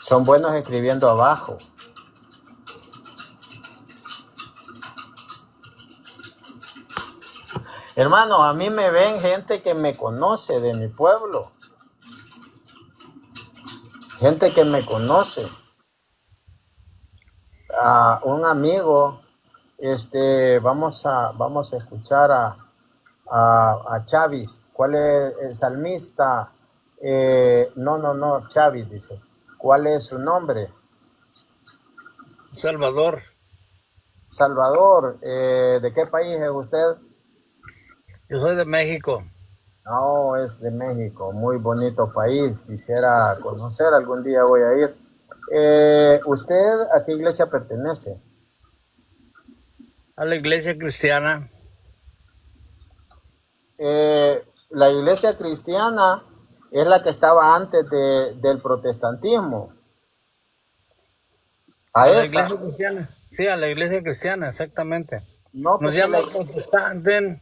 Son buenos escribiendo abajo. Hermano, a mí me ven gente que me conoce de mi pueblo. Gente que me conoce. Un amigo, vamos a escuchar a Chávez. ¿Cuál es el salmista? No, Chávez dice. ¿Cuál es su nombre? Salvador. Salvador, ¿de qué país es usted? Yo soy de México. No, es de México, muy bonito país. Quisiera conocer, algún día voy a ir. ¿Usted a qué iglesia pertenece? A la iglesia cristiana. La iglesia cristiana es la que estaba antes del protestantismo. A la iglesia cristiana. Sí, a la iglesia cristiana, exactamente. No, Nos llaman protestantes,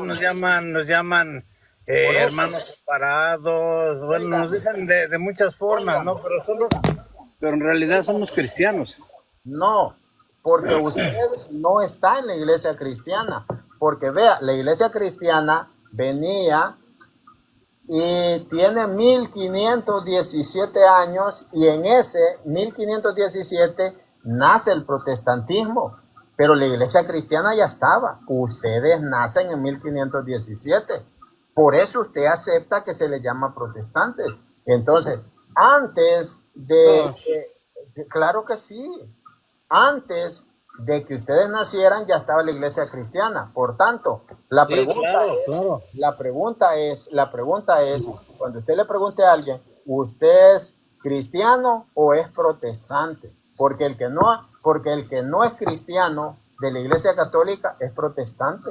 nos llaman hermanos separados. Bueno, nos dicen de muchas formas, ¿no? Pero en realidad somos cristianos. No, porque usted no está en la iglesia cristiana. Porque vea, la iglesia cristiana venía y tiene 1517 años, y en ese 1517 nace el protestantismo, pero la iglesia cristiana ya estaba. Ustedes nacen en 1517, por eso usted acepta que se les llama protestantes. Entonces, antes claro que sí, antes de que ustedes nacieran ya estaba la iglesia cristiana. Por tanto, la pregunta es, cuando usted le pregunte a alguien, ¿usted es cristiano o es protestante? Porque el que no es cristiano de la iglesia católica es protestante.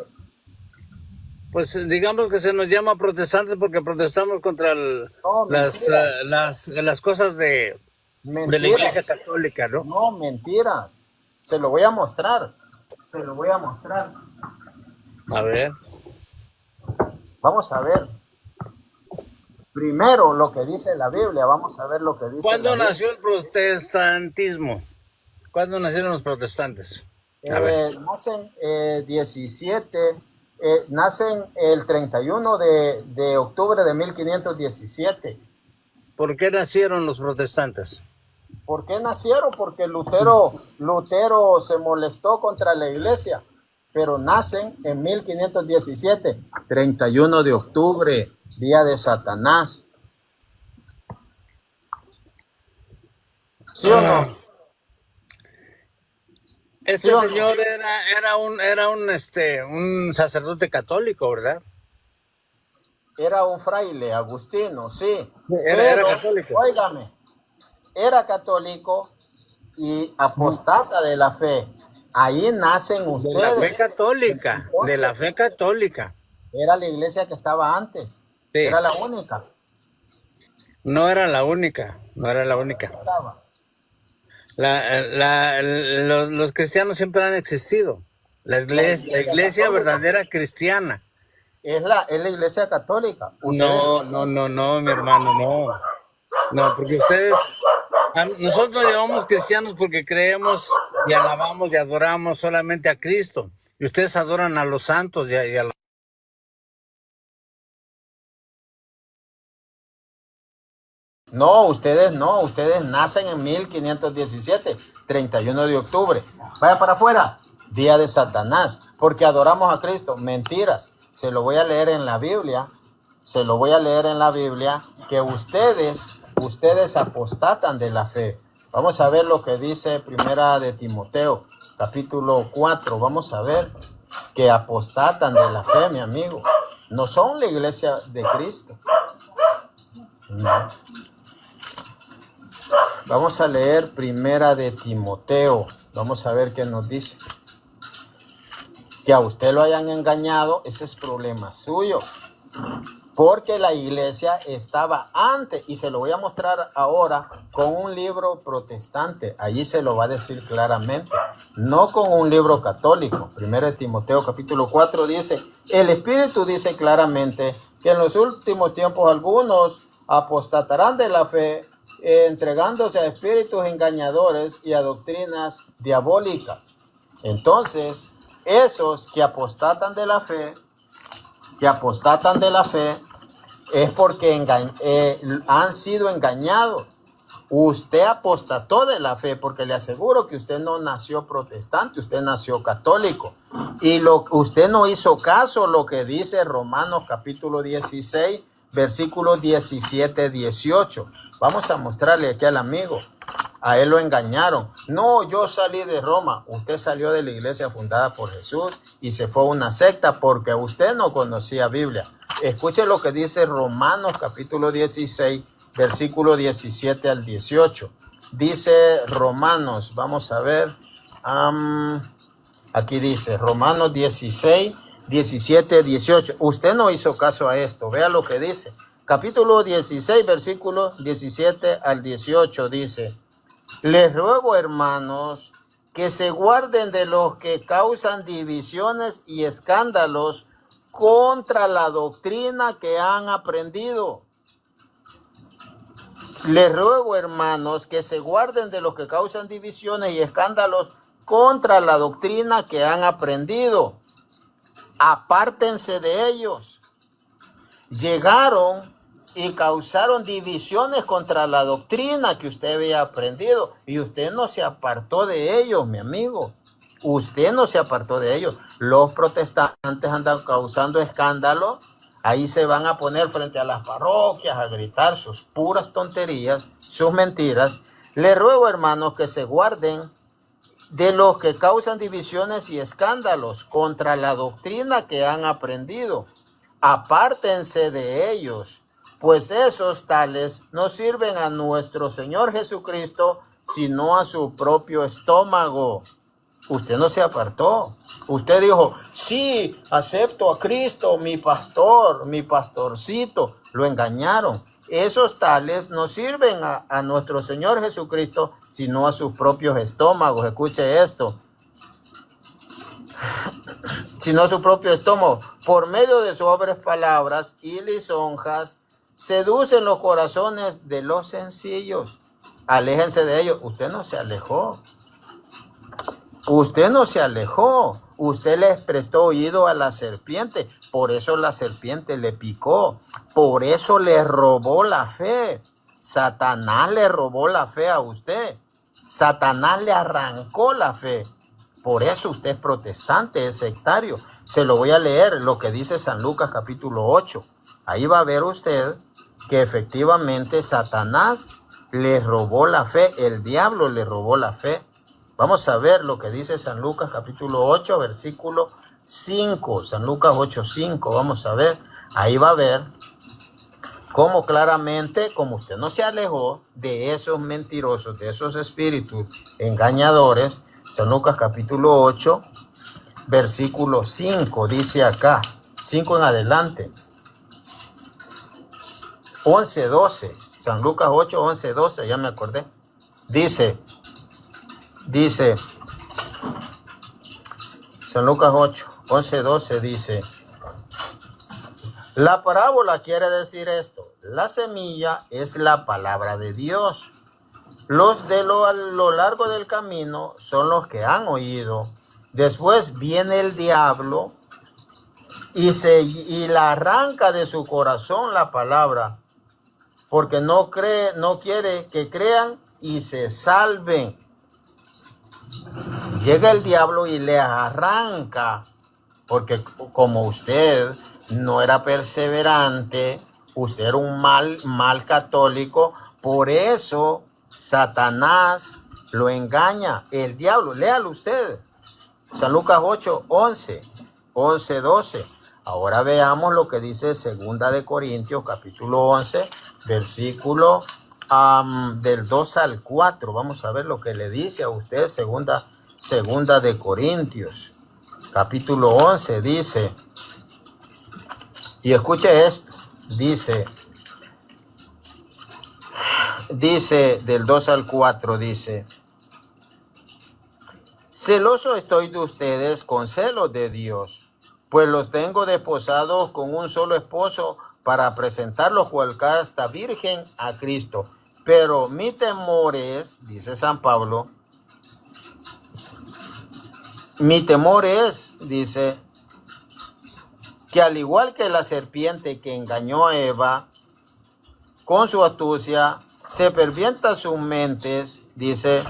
Pues digamos que se nos llama protestantes porque protestamos contra las cosas de la iglesia católica, ¿no? No, mentiras. Se lo voy a mostrar. A ver. Vamos a ver. Primero lo que dice la Biblia. Vamos a ver lo que dice. ¿Cuándo nació el protestantismo? ¿Cuándo nacieron los protestantes? Nacen nacen el 31 de octubre de 1517. ¿Por qué nacieron los protestantes? ¿Por qué nacieron? Porque Lutero se molestó contra la iglesia, pero nacen en 1517, 31 de octubre, día de Satanás. ¿Sí o no? Este señor era un sacerdote católico, ¿verdad? Era un fraile agustino, sí. Era católico. Óigame, era católico y apostata de la fe. Ahí nacen ustedes. De la fe católica. Era la iglesia que estaba antes. Sí. Era la única. No era la única. Los cristianos siempre han existido. La iglesia verdadera cristiana. Es la iglesia católica. No, mi hermano, no. No, porque nosotros llamamos cristianos porque creemos y alabamos y adoramos solamente a Cristo. Y ustedes adoran a los santos y a los... No, ustedes nacen en 1517, 31 de octubre. Vaya para afuera, día de Satanás, porque adoramos a Cristo. Mentiras. Se lo voy a leer en la Biblia, que ustedes apostatan de la fe. Vamos a ver lo que dice Primera de Timoteo, capítulo 4. Vamos a ver que apostatan de la fe, mi amigo. No son la iglesia de Cristo. No. Vamos a leer Primera de Timoteo. Vamos a ver qué nos dice. Que a usted lo hayan engañado, ese es problema suyo. Porque la iglesia estaba antes, y se lo voy a mostrar ahora con un libro protestante. Allí se lo va a decir claramente. No con un libro católico. Primera de Timoteo capítulo 4 dice, el Espíritu dice claramente que en los últimos tiempos algunos apostatarán de la fe, entregándose a espíritus engañadores y a doctrinas diabólicas. Entonces, esos que apostatan de la fe, es porque han sido engañados. Usted apostató de la fe, porque le aseguro que usted no nació protestante, usted nació católico. Y usted no hizo caso a lo que dice Romanos capítulo 16, versículos 17-18. Vamos a mostrarle aquí al amigo. A él lo engañaron. No, yo salí de Roma. Usted salió de la iglesia fundada por Jesús y se fue a una secta porque usted no conocía Biblia. Escuche lo que dice Romanos capítulo 16, versículo 17 al 18. Dice Romanos, vamos a ver. Aquí dice Romanos 16, 17, 18. Usted no hizo caso a esto. Vea lo que dice. Capítulo 16, versículo 17 al 18 dice: les ruego, hermanos, que se guarden de los que causan divisiones y escándalos contra la doctrina que han aprendido. Les ruego, hermanos, que se guarden de los que causan divisiones y escándalos contra la doctrina que han aprendido. Apártense de ellos. Llegaron y causaron divisiones contra la doctrina que usted había aprendido. Y usted no se apartó de ellos, mi amigo. Usted no se apartó de ellos. Los protestantes andan causando escándalo. Ahí se van a poner frente a las parroquias a gritar sus puras tonterías, sus mentiras. Les ruego, hermanos, que se guarden de los que causan divisiones y escándalos contra la doctrina que han aprendido. Apártense de ellos, pues esos tales no sirven a nuestro Señor Jesucristo, sino a su propio estómago. Usted no se apartó. Usted dijo, sí, acepto a Cristo, mi pastor, mi pastorcito. Lo engañaron. Esos tales no sirven a nuestro Señor Jesucristo, sino a sus propios estómagos. Escuche esto. Sino a su propio estómago. Por medio de sobres palabras y lisonjas, seducen los corazones de los sencillos. Aléjense de ellos. Usted no se alejó. Usted no se alejó. Usted les prestó oído a la serpiente. Por eso la serpiente le picó. Por eso le robó la fe. Satanás le robó la fe a usted. Satanás le arrancó la fe. Por eso usted es protestante, es sectario. Se lo voy a leer lo que dice San Lucas capítulo 8. Ahí va a ver usted que efectivamente Satanás le robó la fe. El diablo le robó la fe. Vamos a ver lo que dice San Lucas capítulo 8, versículo 5. San Lucas 8, 5. Vamos a ver. Ahí va a ver cómo claramente, como usted no se alejó de esos mentirosos, de esos espíritus engañadores. San Lucas capítulo 8, versículo 5. Dice acá. 5 en adelante. 11, 12. San Lucas 8, 11, 12. Ya me acordé. Dice San Lucas 8, 11, 12 dice: la parábola quiere decir esto. La semilla es la palabra de Dios. Los de a lo largo del camino son los que han oído. Después viene el diablo y la arranca de su corazón la palabra, porque no quiere que crean y se salven. Llega el diablo y le arranca, porque como usted no era perseverante, usted era un mal católico, por eso Satanás lo engaña. El diablo, léalo usted. San Lucas 8, 11, 12. Ahora veamos lo que dice Segunda de Corintios, capítulo 11, versículo del 2 al 4. Vamos a ver lo que le dice a usted Segunda de Corintios, capítulo 11, dice, y escuche esto, dice del 2 al 4, dice: celoso estoy de ustedes con celos de Dios, pues los tengo desposados con un solo esposo, para presentarlo cual casta virgen a Cristo. Pero mi temor es, dice San Pablo, mi temor es, dice, que al igual que la serpiente que engañó a Eva con su astucia, se pervierta sus mentes, dice,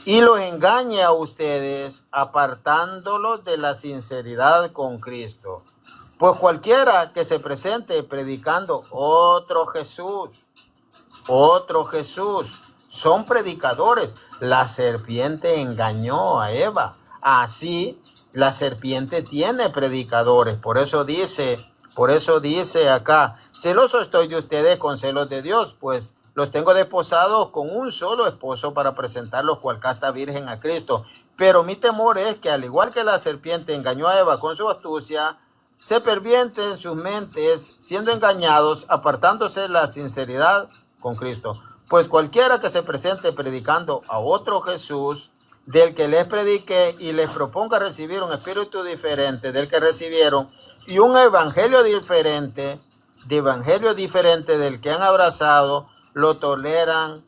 y los engañe a ustedes, apartándolos de la sinceridad con Cristo. Pues cualquiera que se presente predicando otro Jesús, son predicadores. La serpiente engañó a Eva. Así, la serpiente tiene predicadores. Por eso dice acá, celoso estoy de ustedes con celos de Dios, pues los tengo desposados con un solo esposo para presentarlos cual casta virgen a Cristo. Pero mi temor es que al igual que la serpiente engañó a Eva con su astucia, se pervierten sus mentes, siendo engañados, apartándose de la sinceridad con Cristo. Pues cualquiera que se presente predicando a otro Jesús, del que les prediqué, y les proponga recibir un espíritu diferente del que recibieron, y un evangelio diferente del que han abrazado, lo toleran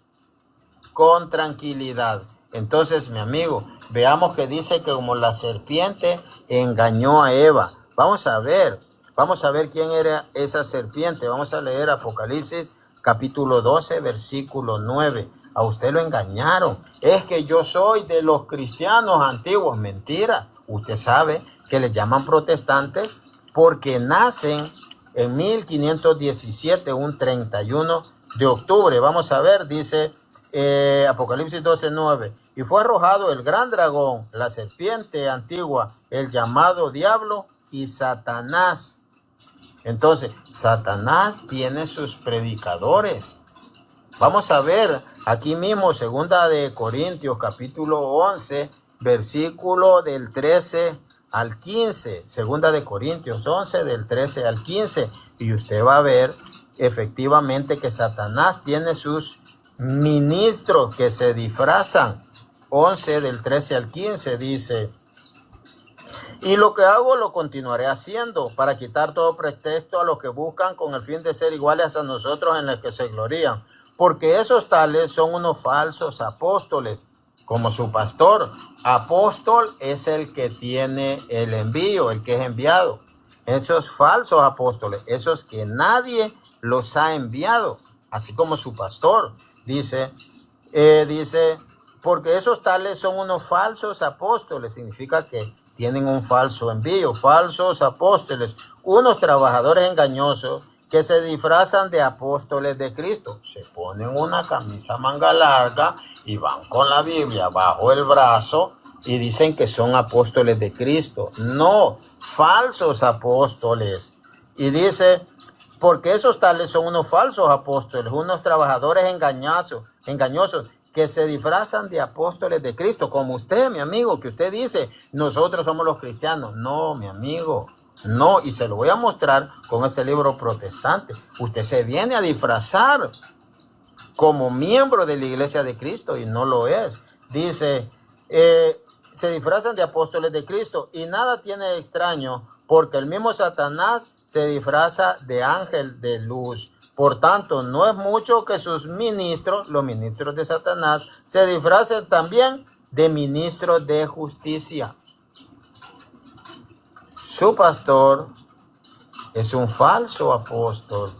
con tranquilidad. Entonces, mi amigo, veamos que dice que como la serpiente engañó a Eva. Vamos a ver quién era esa serpiente. Vamos a leer Apocalipsis capítulo 12, versículo 9. A usted lo engañaron. Es que yo soy de los cristianos antiguos. Mentira. Usted sabe que le llaman protestantes porque nacen en 1517, un 31 de octubre. Vamos a ver, dice Apocalipsis 12, 9. Y fue arrojado el gran dragón, la serpiente antigua, el llamado diablo y Satanás. Entonces, Satanás tiene sus predicadores. Vamos a ver aquí mismo, segunda de Corintios, capítulo 11, versículo del 13 al 15. Segunda de Corintios 11, del 13 al 15. Y usted va a ver efectivamente que Satanás tiene sus ministros que se disfrazan. 11, del 13 al 15 dice: y lo que hago lo continuaré haciendo, para quitar todo pretexto a los que buscan con el fin de ser iguales a nosotros en los que se glorían. Porque esos tales son unos falsos apóstoles, como su pastor. Apóstol es el que tiene el envío, el que es enviado. Esos falsos apóstoles, esos que nadie los ha enviado, así como su pastor. Dice, porque esos tales son unos falsos apóstoles, significa que tienen un falso envío, falsos apóstoles, unos trabajadores engañosos que se disfrazan de apóstoles de Cristo. Se ponen una camisa manga larga y van con la Biblia bajo el brazo y dicen que son apóstoles de Cristo. No, falsos apóstoles. Y dice, porque esos tales son unos falsos apóstoles, unos trabajadores engañosos, que se disfrazan de apóstoles de Cristo, como usted, mi amigo, que usted dice, nosotros somos los cristianos. No, mi amigo, no, y se lo voy a mostrar con este libro protestante. Usted se viene a disfrazar como miembro de la Iglesia de Cristo y no lo es. Dice, se disfrazan de apóstoles de Cristo y nada tiene de extraño, porque el mismo Satanás se disfraza de ángel de luz. Por tanto, no es mucho que sus ministros, los ministros de Satanás, se disfracen también de ministros de justicia. Su pastor es un falso apóstol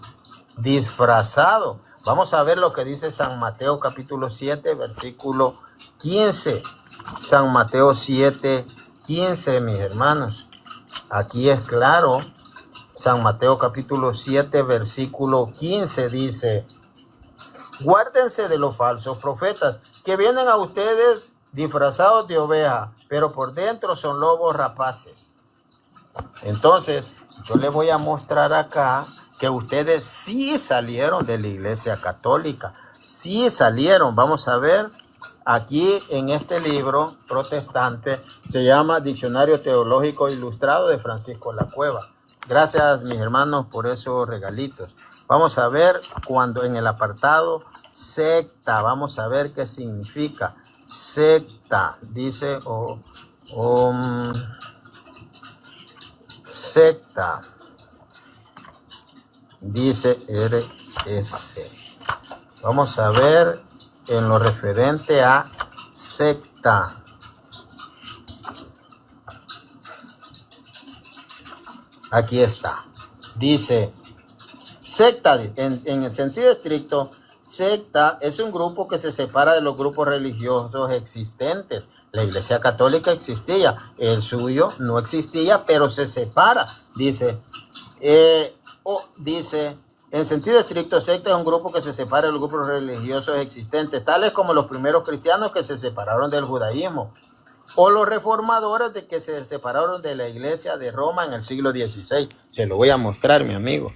disfrazado. Vamos a ver lo que dice San Mateo capítulo 7, versículo 15. San Mateo 7, 15, mis hermanos. Aquí es claro. San Mateo capítulo 7, versículo 15 dice: guárdense de los falsos profetas que vienen a ustedes disfrazados de oveja, pero por dentro son lobos rapaces. Entonces, yo les voy a mostrar acá que ustedes sí salieron de la Iglesia Católica. Sí salieron. Vamos a ver aquí en este libro protestante. Se llama Diccionario Teológico Ilustrado de Francisco La Cueva. Gracias, mis hermanos, por esos regalitos. Vamos a ver cuando en el apartado secta, vamos a ver qué significa secta. Dice secta. Dice RS. Vamos a ver en lo referente a secta. Aquí está. Dice, secta, en el sentido estricto, secta es un grupo que se separa de los grupos religiosos existentes. La Iglesia Católica existía, el suyo no existía, pero se separa. Dice, dice, en sentido estricto, secta es un grupo que se separa de los grupos religiosos existentes, tales como los primeros cristianos que se separaron del judaísmo, o los reformadores de que se separaron de la Iglesia de Roma en el siglo XVI. Se lo voy a mostrar, mi amigo.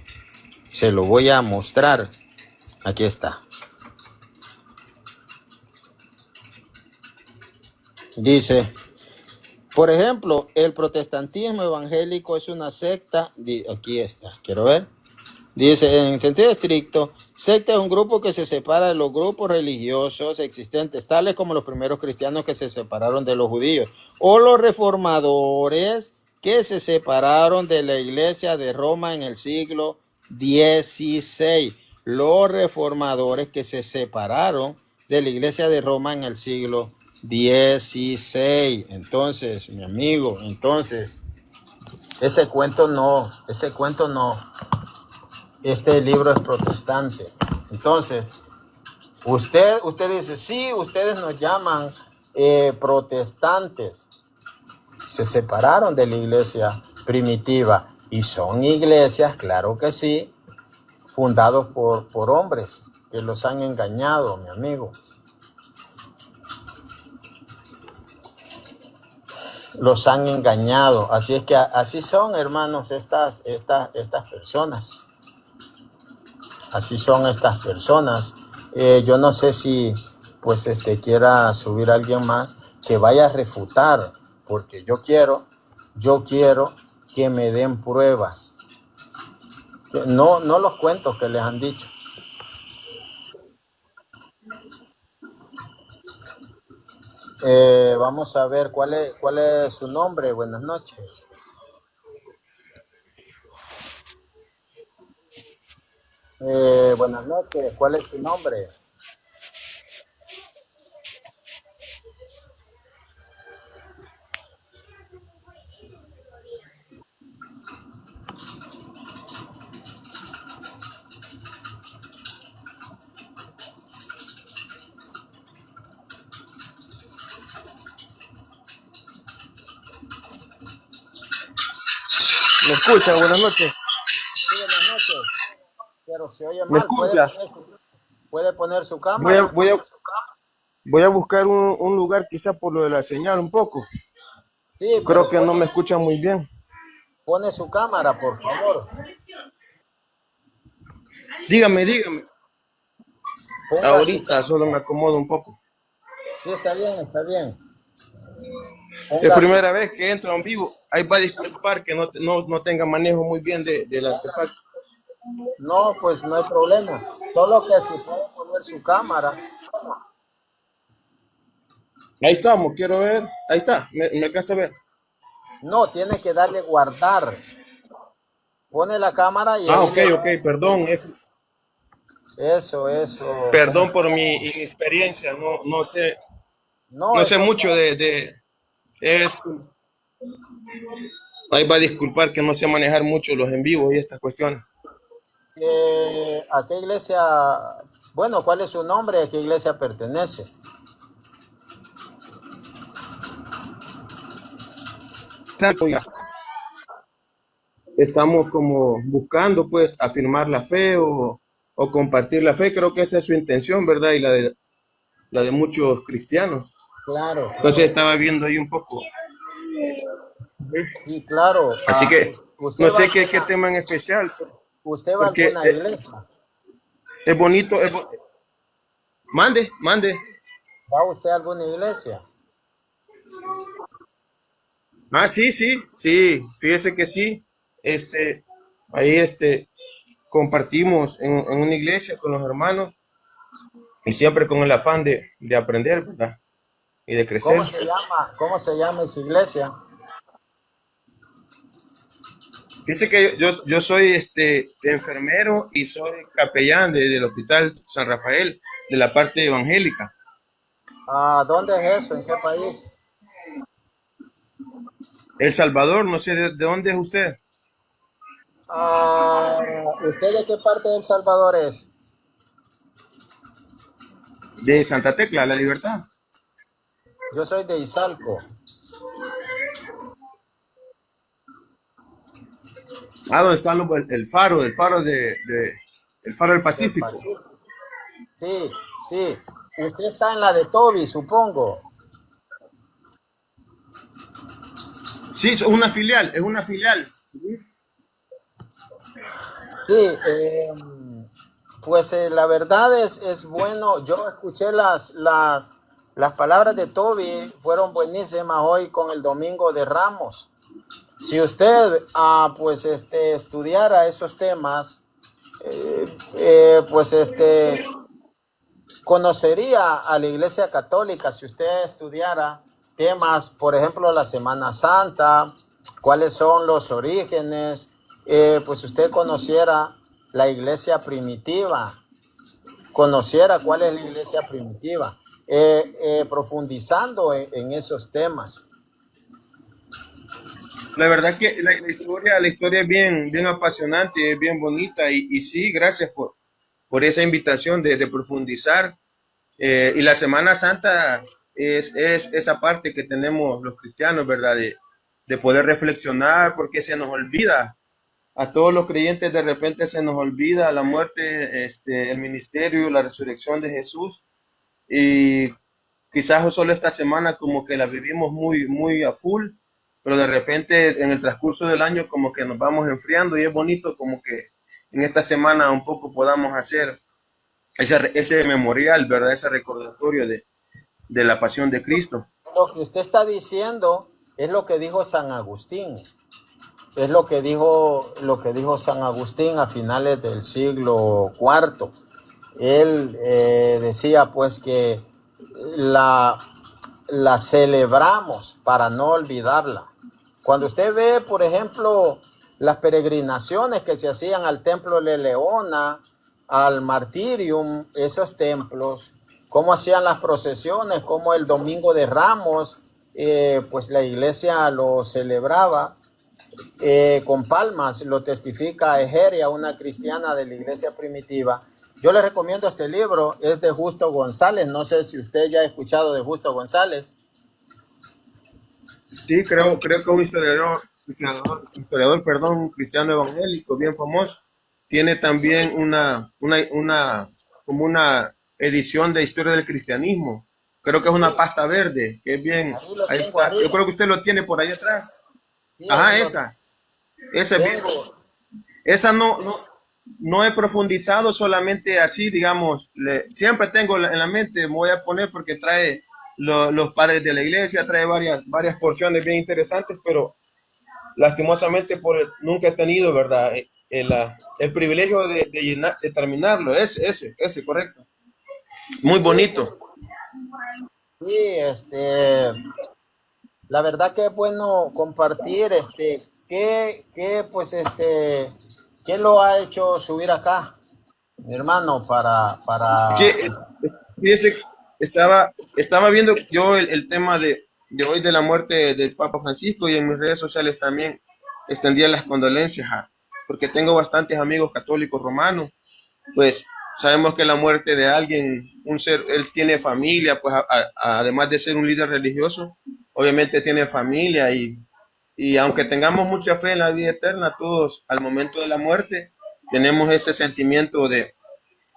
Se lo voy a mostrar. Aquí está. Dice, por ejemplo, el protestantismo evangélico es una secta. Aquí está, quiero ver. Dice, en sentido estricto, secta es un grupo que se separa de los grupos religiosos existentes, tales como los primeros cristianos que se separaron de los judíos, o los reformadores que se separaron de la Iglesia de Roma en el siglo XVI. Los reformadores que se separaron de la Iglesia de Roma en el siglo XVI. Entonces, mi amigo, ese cuento no. Este libro es protestante. Entonces, usted dice, sí, ustedes nos llaman protestantes. Se separaron de la iglesia primitiva y son iglesias, claro que sí, fundados por hombres que los han engañado, mi amigo. Los han engañado. Así es que así son, hermanos, estas personas. Así son estas personas. Yo no sé si pues quiera subir a alguien más que vaya a refutar, porque yo quiero que me den pruebas. No los cuentos que les han dicho. Vamos a ver cuál es su nombre. Buenas noches. Buenas noches. ¿Cuál es su nombre? ¿Me escucha? Buenas noches. Sí, buenas noches. Pero se oye ¿Me mal. escucha? ¿Puede poner su Voy cámara? a, voy a, voy a buscar un lugar quizá por lo de la señal un poco. Sí, Creo pero que no me escucha muy bien. pone su cámara, por favor. Dígame. Ponga Ahorita solo me acomodo un poco. Sí, está bien. Es primera vez que entro en vivo. Ahí va a disculpar que no tenga manejo muy bien del artefacto. No, pues no hay problema. Solo que si puede poner su cámara. Ahí estamos, quiero ver. Ahí está, me alcanza a ver. No, tiene que darle guardar. Pone la cámara y ahí Ok, perdón. Eso. Perdón por mi inexperiencia. No sé No, mucho de esto. Ahí va a disculpar que no sé manejar mucho los en vivos y estas cuestiones. ¿a qué iglesia? Bueno, ¿cuál es su nombre? ¿A qué iglesia pertenece? Estamos como buscando pues afirmar la fe o compartir la fe. Creo que esa es su intención, ¿verdad? Y la de muchos cristianos. Claro. Entonces estaba viendo ahí un poco. Sí, claro. Así que ¿Usted no va sé qué tema en especial. ¿Usted va a Porque alguna iglesia? es bonito. Mande. ¿Va usted a alguna iglesia? Sí. Fíjese que sí. Ahí compartimos en una iglesia con los hermanos y siempre con el afán de aprender, ¿verdad? Y de crecer. ¿Cómo se llama esa iglesia? Dice que yo soy enfermero y soy capellán del Hospital San Rafael, de la parte evangélica. ¿Dónde es eso? ¿En qué país? El Salvador, no sé de dónde es usted. ¿Usted de qué parte de El Salvador es? De Santa Tecla, La Libertad. Yo soy de Izalco. Ah, donde está el faro el faro del Del Pacífico. Pacífico. Sí, sí. Usted está en la de Toby, supongo. Sí, es una filial. Sí, pues la verdad es bueno. Yo escuché las palabras de Toby, fueron buenísimas hoy con el Domingo de Ramos. Si usted pues estudiara esos temas, pues conocería a la Iglesia Católica si usted estudiara temas, por ejemplo, la Semana Santa, cuáles son los orígenes, pues usted conociera la iglesia primitiva, conociera cuál es la iglesia primitiva, profundizando en esos temas. La verdad que la historia es bien apasionante, es bien bonita y sí, gracias por esa invitación de profundizar. Y la Semana Santa es esa parte que tenemos los cristianos, ¿verdad? De poder reflexionar porque se nos olvida. A todos los creyentes de repente se nos olvida la muerte, el ministerio, la resurrección de Jesús. Y quizás solo esta semana como que la vivimos muy a full, pero de repente en el transcurso del año como que nos vamos enfriando y es bonito como que en esta semana un poco podamos hacer ese memorial, ¿verdad? Ese recordatorio de la pasión de Cristo. Lo que usted está diciendo es lo que dijo San Agustín. Es lo que dijo San Agustín a finales del siglo IV. Él decía pues que la, la celebramos para no olvidarla. Cuando usted ve, por ejemplo, las peregrinaciones que se hacían al templo de Leona, al Martirium, esos templos, cómo hacían las procesiones, cómo el Domingo de Ramos, pues la iglesia lo celebraba con palmas, lo testifica Egeria, una cristiana de la iglesia primitiva. Yo le recomiendo este libro, es de Justo González, no sé si usted ya ha escuchado de Justo González. Sí, creo que un historiador, perdón, cristiano evangélico, bien famoso, tiene también como una edición de historia del cristianismo. Creo que es una pasta verde, que es bien, Ahí lo ahí tengo está. Yo arriba, creo que usted lo tiene por ahí atrás. sí, ahí Ajá, lo esa es bien. tengo. Esa no he profundizado solamente así, digamos, siempre tengo en la mente, me voy a poner porque trae los padres de la iglesia, trae varias porciones bien interesantes, pero lastimosamente nunca he tenido, ¿verdad? El privilegio de terminarlo, ese, correcto. Muy Sí, bonito. sí, la verdad que es bueno compartir, ¿quién lo ha hecho subir acá? Mi hermano, Que, fíjese, estaba viendo yo el tema de hoy de la muerte del Papa Francisco y en mis redes sociales también extendía las condolencias porque tengo bastantes amigos católicos romanos, pues sabemos que la muerte de alguien, un ser, él tiene familia, pues además de ser un líder religioso, obviamente tiene familia y aunque tengamos mucha fe en la vida eterna, todos al momento de la muerte tenemos ese sentimiento de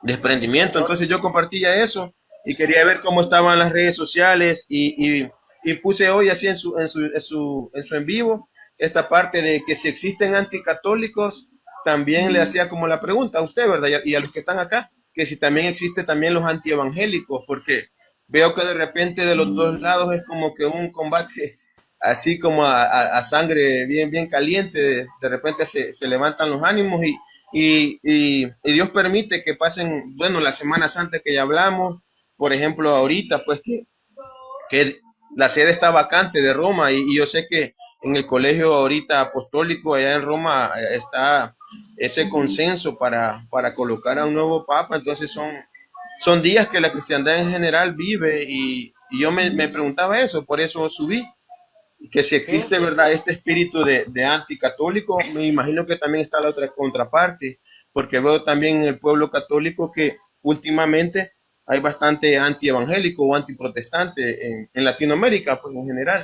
desprendimiento. Entonces yo compartía eso y quería ver cómo estaban las redes sociales y puse hoy así en su en vivo esta parte de que si existen anticatólicos, también le hacía como la pregunta a usted, ¿verdad? Y a los que están acá, que si también existe también los antievangélicos, porque veo que de repente de los dos lados es como que un combate así como a sangre bien caliente, de repente se levantan los ánimos y Dios permite que pasen, bueno, la Semana Santa que ya hablamos, por ejemplo, ahorita, pues que la sede está vacante de Roma y yo sé que en el colegio ahorita apostólico allá en Roma está ese consenso para colocar a un nuevo papa. Entonces son días que la cristiandad en general vive y yo me preguntaba eso, por eso subí, que si Sí, existe, ¿verdad?, este espíritu de anticatólico. Me imagino que también está la otra contraparte, porque veo también en el pueblo católico que últimamente hay bastante antievangélico o antiprotestante en Latinoamérica, pues en general.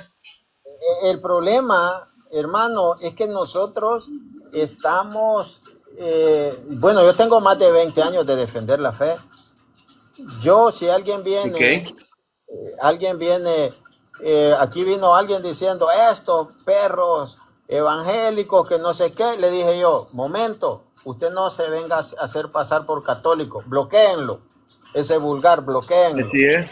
el problema, hermano, es que nosotros estamos, bueno, yo tengo más de 20 años de defender la fe. Yo, si Ok, alguien viene, aquí vino alguien diciendo, estos perros evangélicos, que no sé qué, le dije yo, momento, usted no se venga a hacer pasar por católico, bloquéenlo, ese vulgar, bloquéenlo. así es.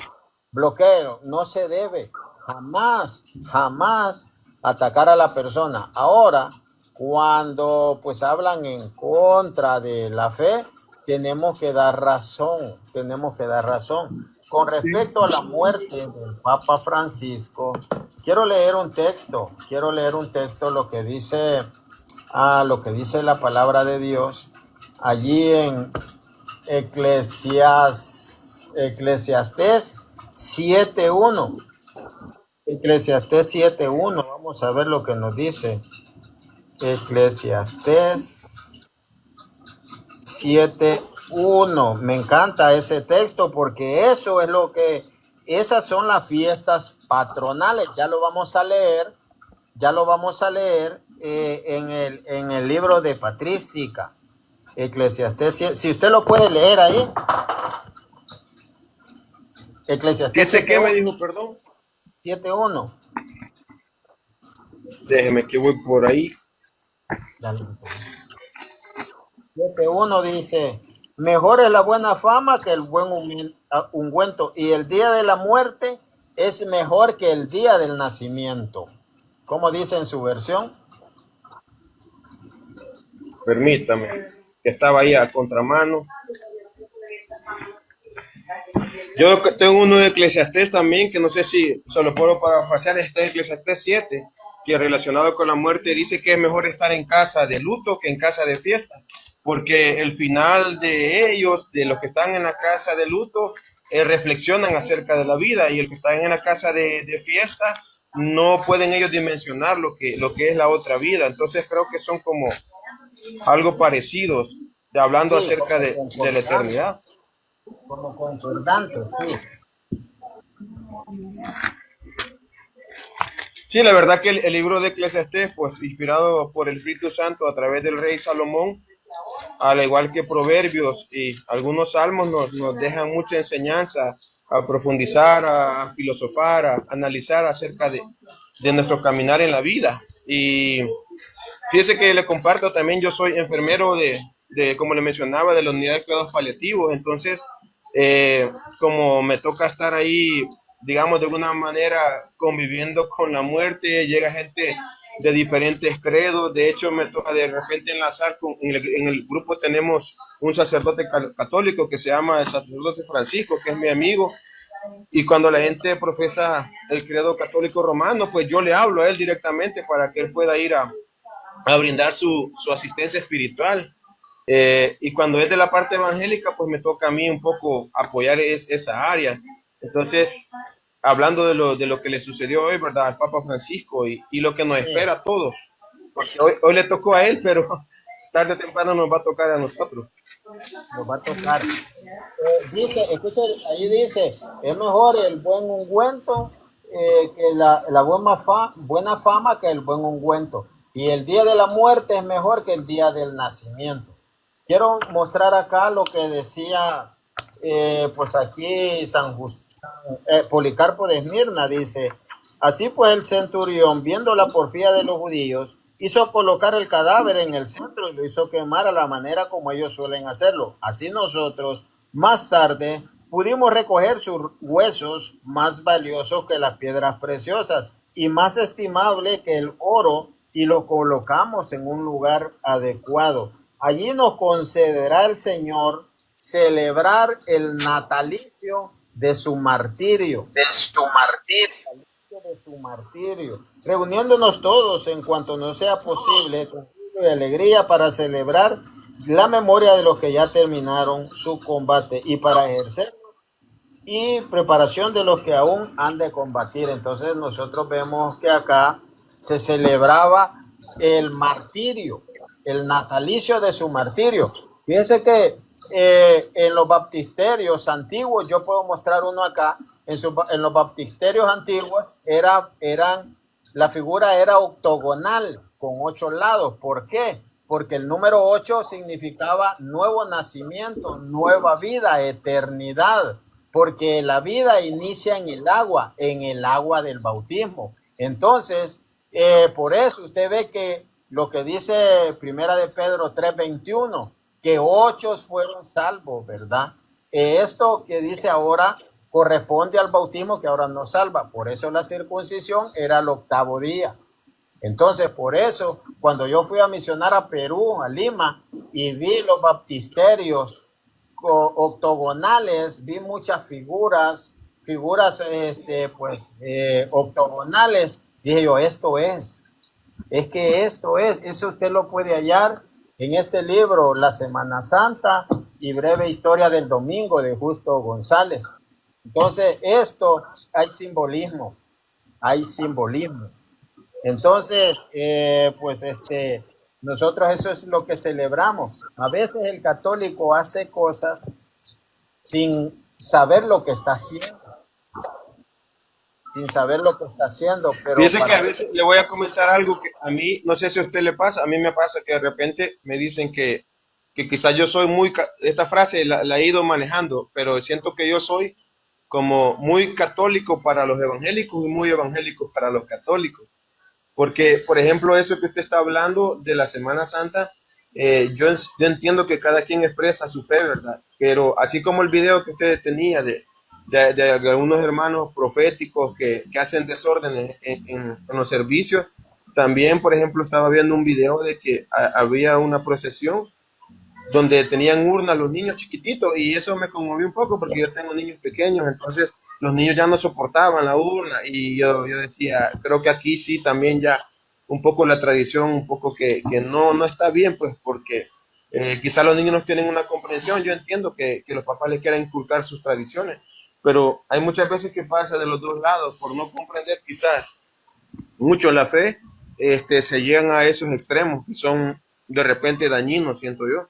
Bloqueo, no se debe jamás, jamás atacar a la persona. Ahora, cuando pues hablan en contra de la fe, tenemos que dar razón, tenemos que dar razón. Con respecto a la muerte del Papa Francisco, quiero leer un texto, lo que dice la palabra de Dios allí en Eclesiastés 7.1. Eclesiastés 7.1. Vamos a ver lo que nos dice. Eclesiastés 7.1. Me encanta ese texto porque esas son las fiestas patronales. Ya lo vamos a leer en el libro de Patrística. Eclesiastés 7. Si usted lo puede leer ahí. Eclesiastés ¿Siete qué me 7.1. dijo, perdón? 7.1. Déjeme que voy por ahí. 7.1 dice, mejor es la buena fama que el buen ungüento, y el día de la muerte es mejor que el día del nacimiento. ¿Cómo dice en su versión? Permítame, que estaba ahí a contramano. Yo tengo uno de Eclesiastés también, que no sé si se lo puedo parafrasear. Está en Eclesiastés 7, que relacionado con la muerte dice que es mejor estar en casa de luto que en casa de fiesta, porque el final de ellos, de los que están en la casa de luto, reflexionan acerca de la vida, y el que están en la casa de fiesta no pueden ellos dimensionar lo que es la otra vida. Entonces creo que son como algo parecidos, hablando Sí, acerca de la eternidad. como concordantes, sí. Sí, la verdad que el libro de Eclesiastés, pues inspirado por el Espíritu Santo a través del rey Salomón, al igual que Proverbios y algunos salmos, nos dejan mucha enseñanza a profundizar, a filosofar, a analizar acerca de nuestro caminar en la vida. Y fíjese que le comparto también, yo soy enfermero como le mencionaba, de la unidad de cuidados paliativos. Entonces, como me toca estar ahí, digamos, de alguna manera conviviendo con la muerte, llega gente de diferentes credos. De hecho, me toca de repente enlazar en el grupo tenemos un sacerdote católico que se llama el sacerdote Francisco, que es mi amigo. Y cuando la gente profesa el credo católico romano, pues yo le hablo a él directamente para que él pueda ir a brindar su asistencia espiritual. Y cuando es de la parte evangélica, pues me toca a mí un poco apoyar esa área. Entonces, hablando de lo que le sucedió hoy, ¿verdad?, al Papa Francisco y lo que nos espera a todos, porque hoy le tocó a él, pero tarde o temprano nos va a tocar a nosotros. Nos va a tocar. Dice, escucha, ahí dice, es mejor el buen ungüento que la buena fama que el buen ungüento. Y el día de la muerte es mejor que el día del nacimiento. Quiero mostrar acá lo que decía, pues aquí Policarpo de Esmirna dice, así pues el centurión, viendo la porfía de los judíos, hizo colocar el cadáver en el centro y lo hizo quemar a la manera como ellos suelen hacerlo. Así nosotros, más tarde, pudimos recoger sus huesos, más valiosos que las piedras preciosas y más estimable que el oro, y lo colocamos en un lugar adecuado. Allí nos concederá el Señor celebrar el natalicio de su martirio. de su martirio, reuniéndonos todos en cuanto nos sea posible con júbilo y alegría para celebrar la memoria de los que ya terminaron su combate y para ejercer y preparación de los que aún han de combatir. Entonces nosotros vemos que acá se celebraba el martirio, el natalicio de su martirio. Fíjense que en los baptisterios antiguos, yo puedo mostrar uno acá, en los baptisterios antiguos la figura era octogonal, con 8 lados. ¿Por qué? Porque el número 8 significaba nuevo nacimiento, nueva vida, eternidad, porque la vida inicia en el agua del bautismo. Entonces, por eso usted ve que lo que dice Primera de Pedro 3:21, que 8 fueron salvos, ¿verdad? Esto que dice ahora corresponde al bautismo que ahora nos salva. Por eso la circuncisión era el 8º día. Entonces, por eso, cuando yo fui a misionar a Perú, a Lima, y vi los baptisterios octogonales, vi muchas figuras octogonales, dije yo, eso usted lo puede hallar en este libro, La Semana Santa y Breve Historia del Domingo, de Justo González. Entonces, hay simbolismo. Entonces, nosotros eso es lo que celebramos. A veces el católico hace cosas sin saber lo que está haciendo, pero Fíjese que a veces le voy a comentar algo que a mí, no sé si a usted le pasa, a mí me pasa que de repente me dicen que quizás yo soy esta frase la he ido manejando, pero siento que yo soy como muy católico para los evangélicos y muy evangélico para los católicos. Porque, por ejemplo, eso que usted está hablando de la Semana Santa, yo entiendo que cada quien expresa su fe, ¿verdad? Pero así como el video que usted tenía de algunos hermanos proféticos que hacen desórdenes en los servicios, también, por ejemplo, estaba viendo un video de que había una procesión donde tenían urnas los niños chiquititos, y eso me conmovió un poco porque yo tengo niños pequeños, entonces los niños ya no soportaban la urna, y yo decía, creo que aquí sí también ya un poco la tradición, un poco que no está bien, pues porque quizá los niños no tienen una comprensión. Yo entiendo que los papás les quieran inculcar sus tradiciones, pero hay muchas veces que pasa de los dos lados, por no comprender quizás mucho la fe, se llegan a esos extremos que son de repente dañinos, siento yo.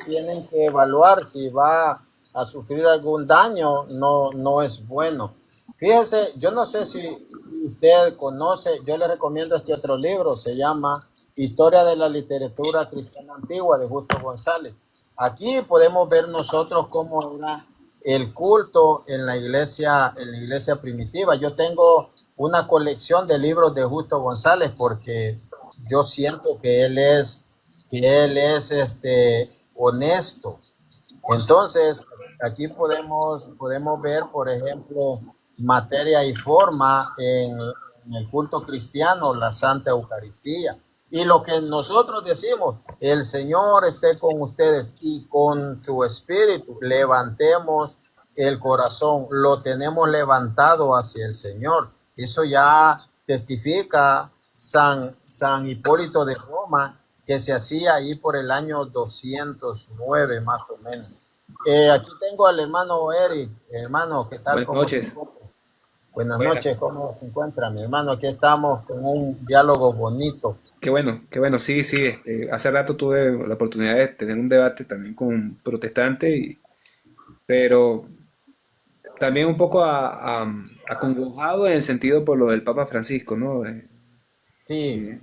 tienen que evaluar si va a sufrir algún daño, no es bueno. Fíjese, yo no sé si usted conoce, yo le recomiendo este otro libro, se llama Historia de la Literatura Cristiana Antigua, de Justo González. Aquí podemos ver nosotros cómo era el culto en la iglesia primitiva. Yo tengo una colección de libros de Justo González porque yo siento que él es honesto. Entonces, aquí podemos ver, por ejemplo, materia y forma en el culto cristiano, la Santa Eucaristía. Y lo que nosotros decimos, el Señor esté con ustedes y con su espíritu, levantemos el corazón, lo tenemos levantado hacia el Señor. Eso ya testifica San Hipólito de Roma, que se hacía ahí por el año 209 más o menos. Aquí tengo al hermano Eric. Hermano, ¿qué tal? Buenas noches. Buenas noches, ¿cómo se encuentra, mi hermano? Aquí estamos con un diálogo bonito. Qué bueno, sí, hace rato tuve la oportunidad de tener un debate también con un protestante, pero también un poco acongojado en el sentido por lo del Papa Francisco, ¿no? Sí,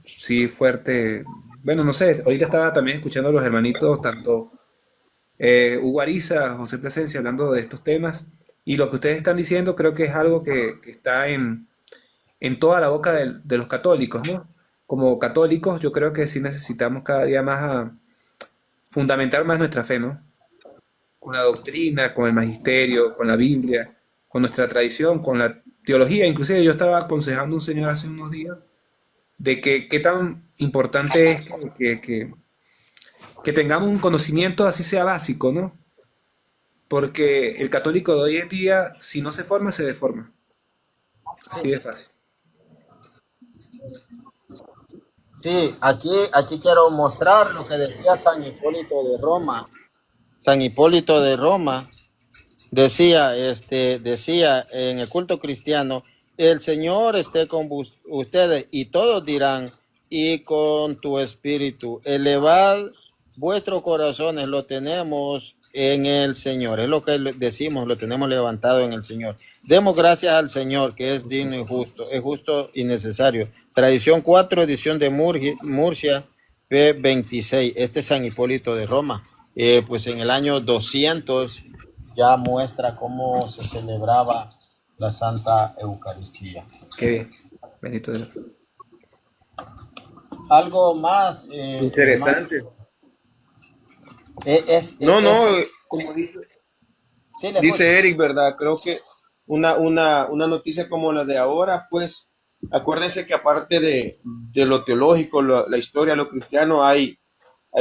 Sí, fuerte. Bueno, no sé, ahorita estaba también escuchando a los hermanitos, tanto Hugo Ariza, José Plasencia, hablando de estos temas, y lo que ustedes están diciendo creo que es algo que está en toda la boca de los católicos, ¿no? Como católicos, yo creo que sí necesitamos cada día más fundamentar más nuestra fe, ¿no? Con la doctrina, con el magisterio, con la Biblia, con nuestra tradición, con la teología. Inclusive yo estaba aconsejando a un señor hace unos días de que qué tan importante es que tengamos un conocimiento así sea básico, ¿no? Porque el católico de hoy en día, si no se forma, se deforma. Así de fácil. Sí, aquí quiero mostrar lo que decía San Hipólito de Roma. San Hipólito de Roma decía, decía en el culto cristiano, el Señor esté con ustedes y todos dirán, y con tu espíritu, elevad vuestros corazones, lo tenemos en el Señor. Es lo que decimos, lo tenemos levantado en el Señor. Demos gracias al Señor, que es digno y justo, es justo y necesario. Tradición 4, edición de Murcia, P26. Este es San Hipólito de Roma. Pues en el año 200 ya muestra cómo se celebraba la Santa Eucaristía. Qué bien. Bendito Dios. Algo más. Interesante. No, Como dice, sí, dice Eric, ¿verdad? Creo que una noticia como la de ahora, pues acuérdense que aparte de lo teológico, la historia, lo cristiano, hay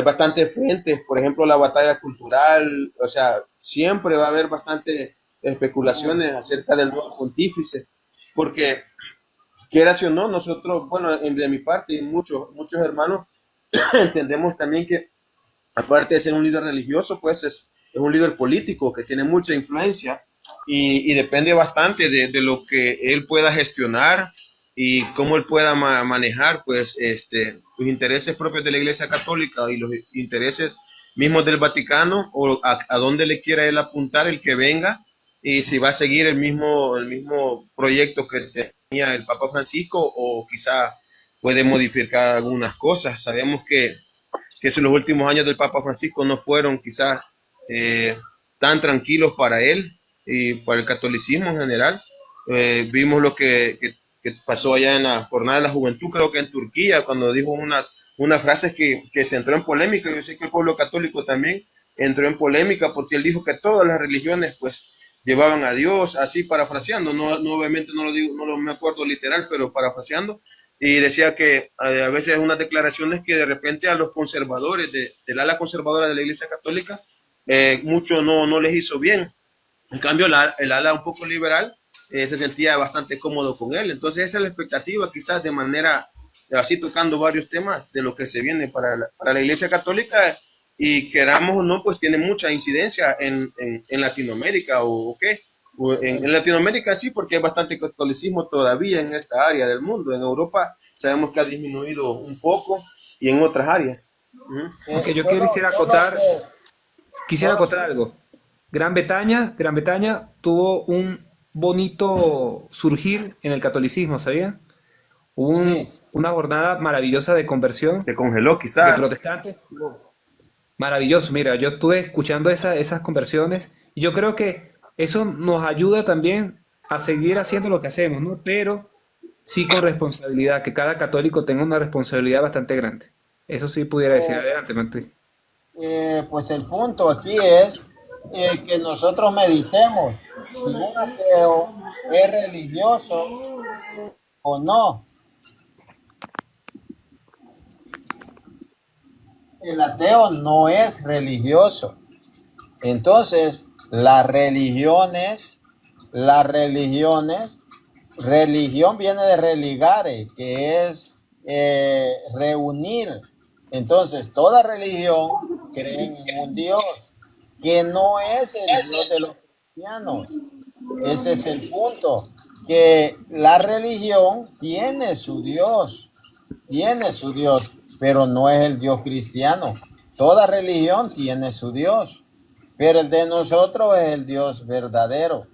bastantes frentes, por ejemplo, la batalla cultural, o sea, siempre va a haber bastantes especulaciones acerca del nuevo pontífice, porque quieras o no, nosotros, bueno, de mi parte y muchos hermanos, entendemos también que aparte de ser un líder religioso, pues es un líder político que tiene mucha influencia y depende bastante de lo que él pueda gestionar y cómo él pueda manejar pues los intereses propios de la Iglesia Católica y los intereses mismos del Vaticano, o a dónde le quiera él apuntar el que venga, y si va a seguir el mismo proyecto que tenía el Papa Francisco, o quizá puede modificar algunas cosas. Sabemos que los últimos años del Papa Francisco no fueron quizás tan tranquilos para él y para el catolicismo en general. Vimos lo que pasó allá en la Jornada de la Juventud, creo que en Turquía, cuando dijo unas frases que se entró en polémica. Yo sé que el pueblo católico también entró en polémica porque él dijo que todas las religiones pues llevaban a Dios, así parafraseando, no obviamente no lo digo, no me acuerdo literal, pero parafraseando. Y decía que a veces unas declaraciones que de repente a los conservadores del ala conservadora de la Iglesia Católica mucho no les hizo bien. En cambio el ala un poco liberal se sentía bastante cómodo con él. Entonces esa es la expectativa, quizás de manera así, tocando varios temas de lo que se viene para la Iglesia Católica, y queramos o no, pues tiene mucha incidencia en Latinoamérica, o qué. En Latinoamérica sí, porque hay bastante catolicismo todavía en esta área del mundo. En Europa sabemos que ha disminuido un poco, y en otras áreas. Aunque yo quisiera acotar algo. Gran Bretaña tuvo un bonito surgir en el catolicismo, ¿sabía? Hubo Sí. una jornada maravillosa de conversión Se congeló de quizás. protestantes. Maravilloso, mira, yo estuve escuchando esas conversiones y yo creo que eso nos ayuda también a seguir haciendo lo que hacemos, ¿no? Pero sí con responsabilidad, que cada católico tenga una responsabilidad bastante grande. Eso sí pudiera decir. Adelante, Mantri. Pues el punto aquí es que nosotros meditemos si un ateo es religioso o no. El ateo no es religioso. Entonces, religión viene de religare, que es reunir. Entonces, toda religión cree en un Dios que no es el Dios de los cristianos. Ese es el punto, que la religión tiene su Dios, pero no es el Dios cristiano. Toda religión tiene su Dios, pero el de nosotros es el Dios verdadero.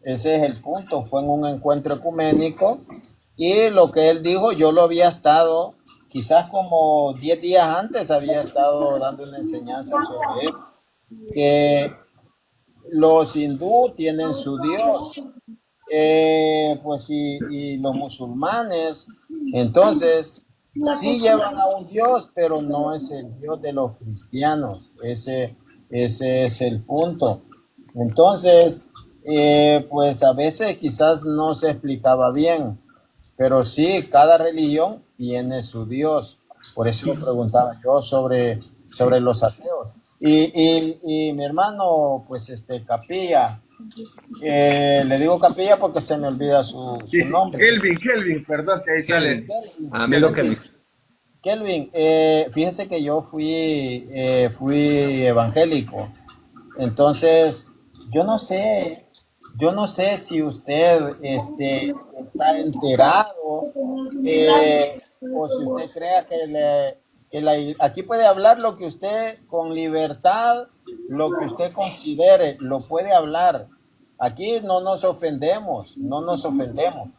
Ese es el punto. Fue en un encuentro ecuménico y lo que él dijo, yo lo había estado, quizás como 10 días antes había estado dando una enseñanza sobre él, que los hindú tienen su Dios, pues y los musulmanes, entonces sí llevan a un Dios, pero no es el Dios de los cristianos. Ese es el punto. Entonces, pues a veces quizás no se explicaba bien, pero sí, cada religión tiene su Dios. Por eso lo preguntaba yo sobre los ateos. Y mi hermano, pues Capilla, Le digo Capilla porque se me olvida Sí, su sí. nombre. Kelvin, perdón, que ahí sale. Kelvin. Amigo Kevin. Kelvin, fíjese que yo fui evangélico. Entonces, yo no sé, yo no sé si usted está enterado, o si usted crea aquí puede hablar lo que usted con libertad, lo que usted considere, lo puede hablar. Aquí no nos ofendemos, no nos ofendemos.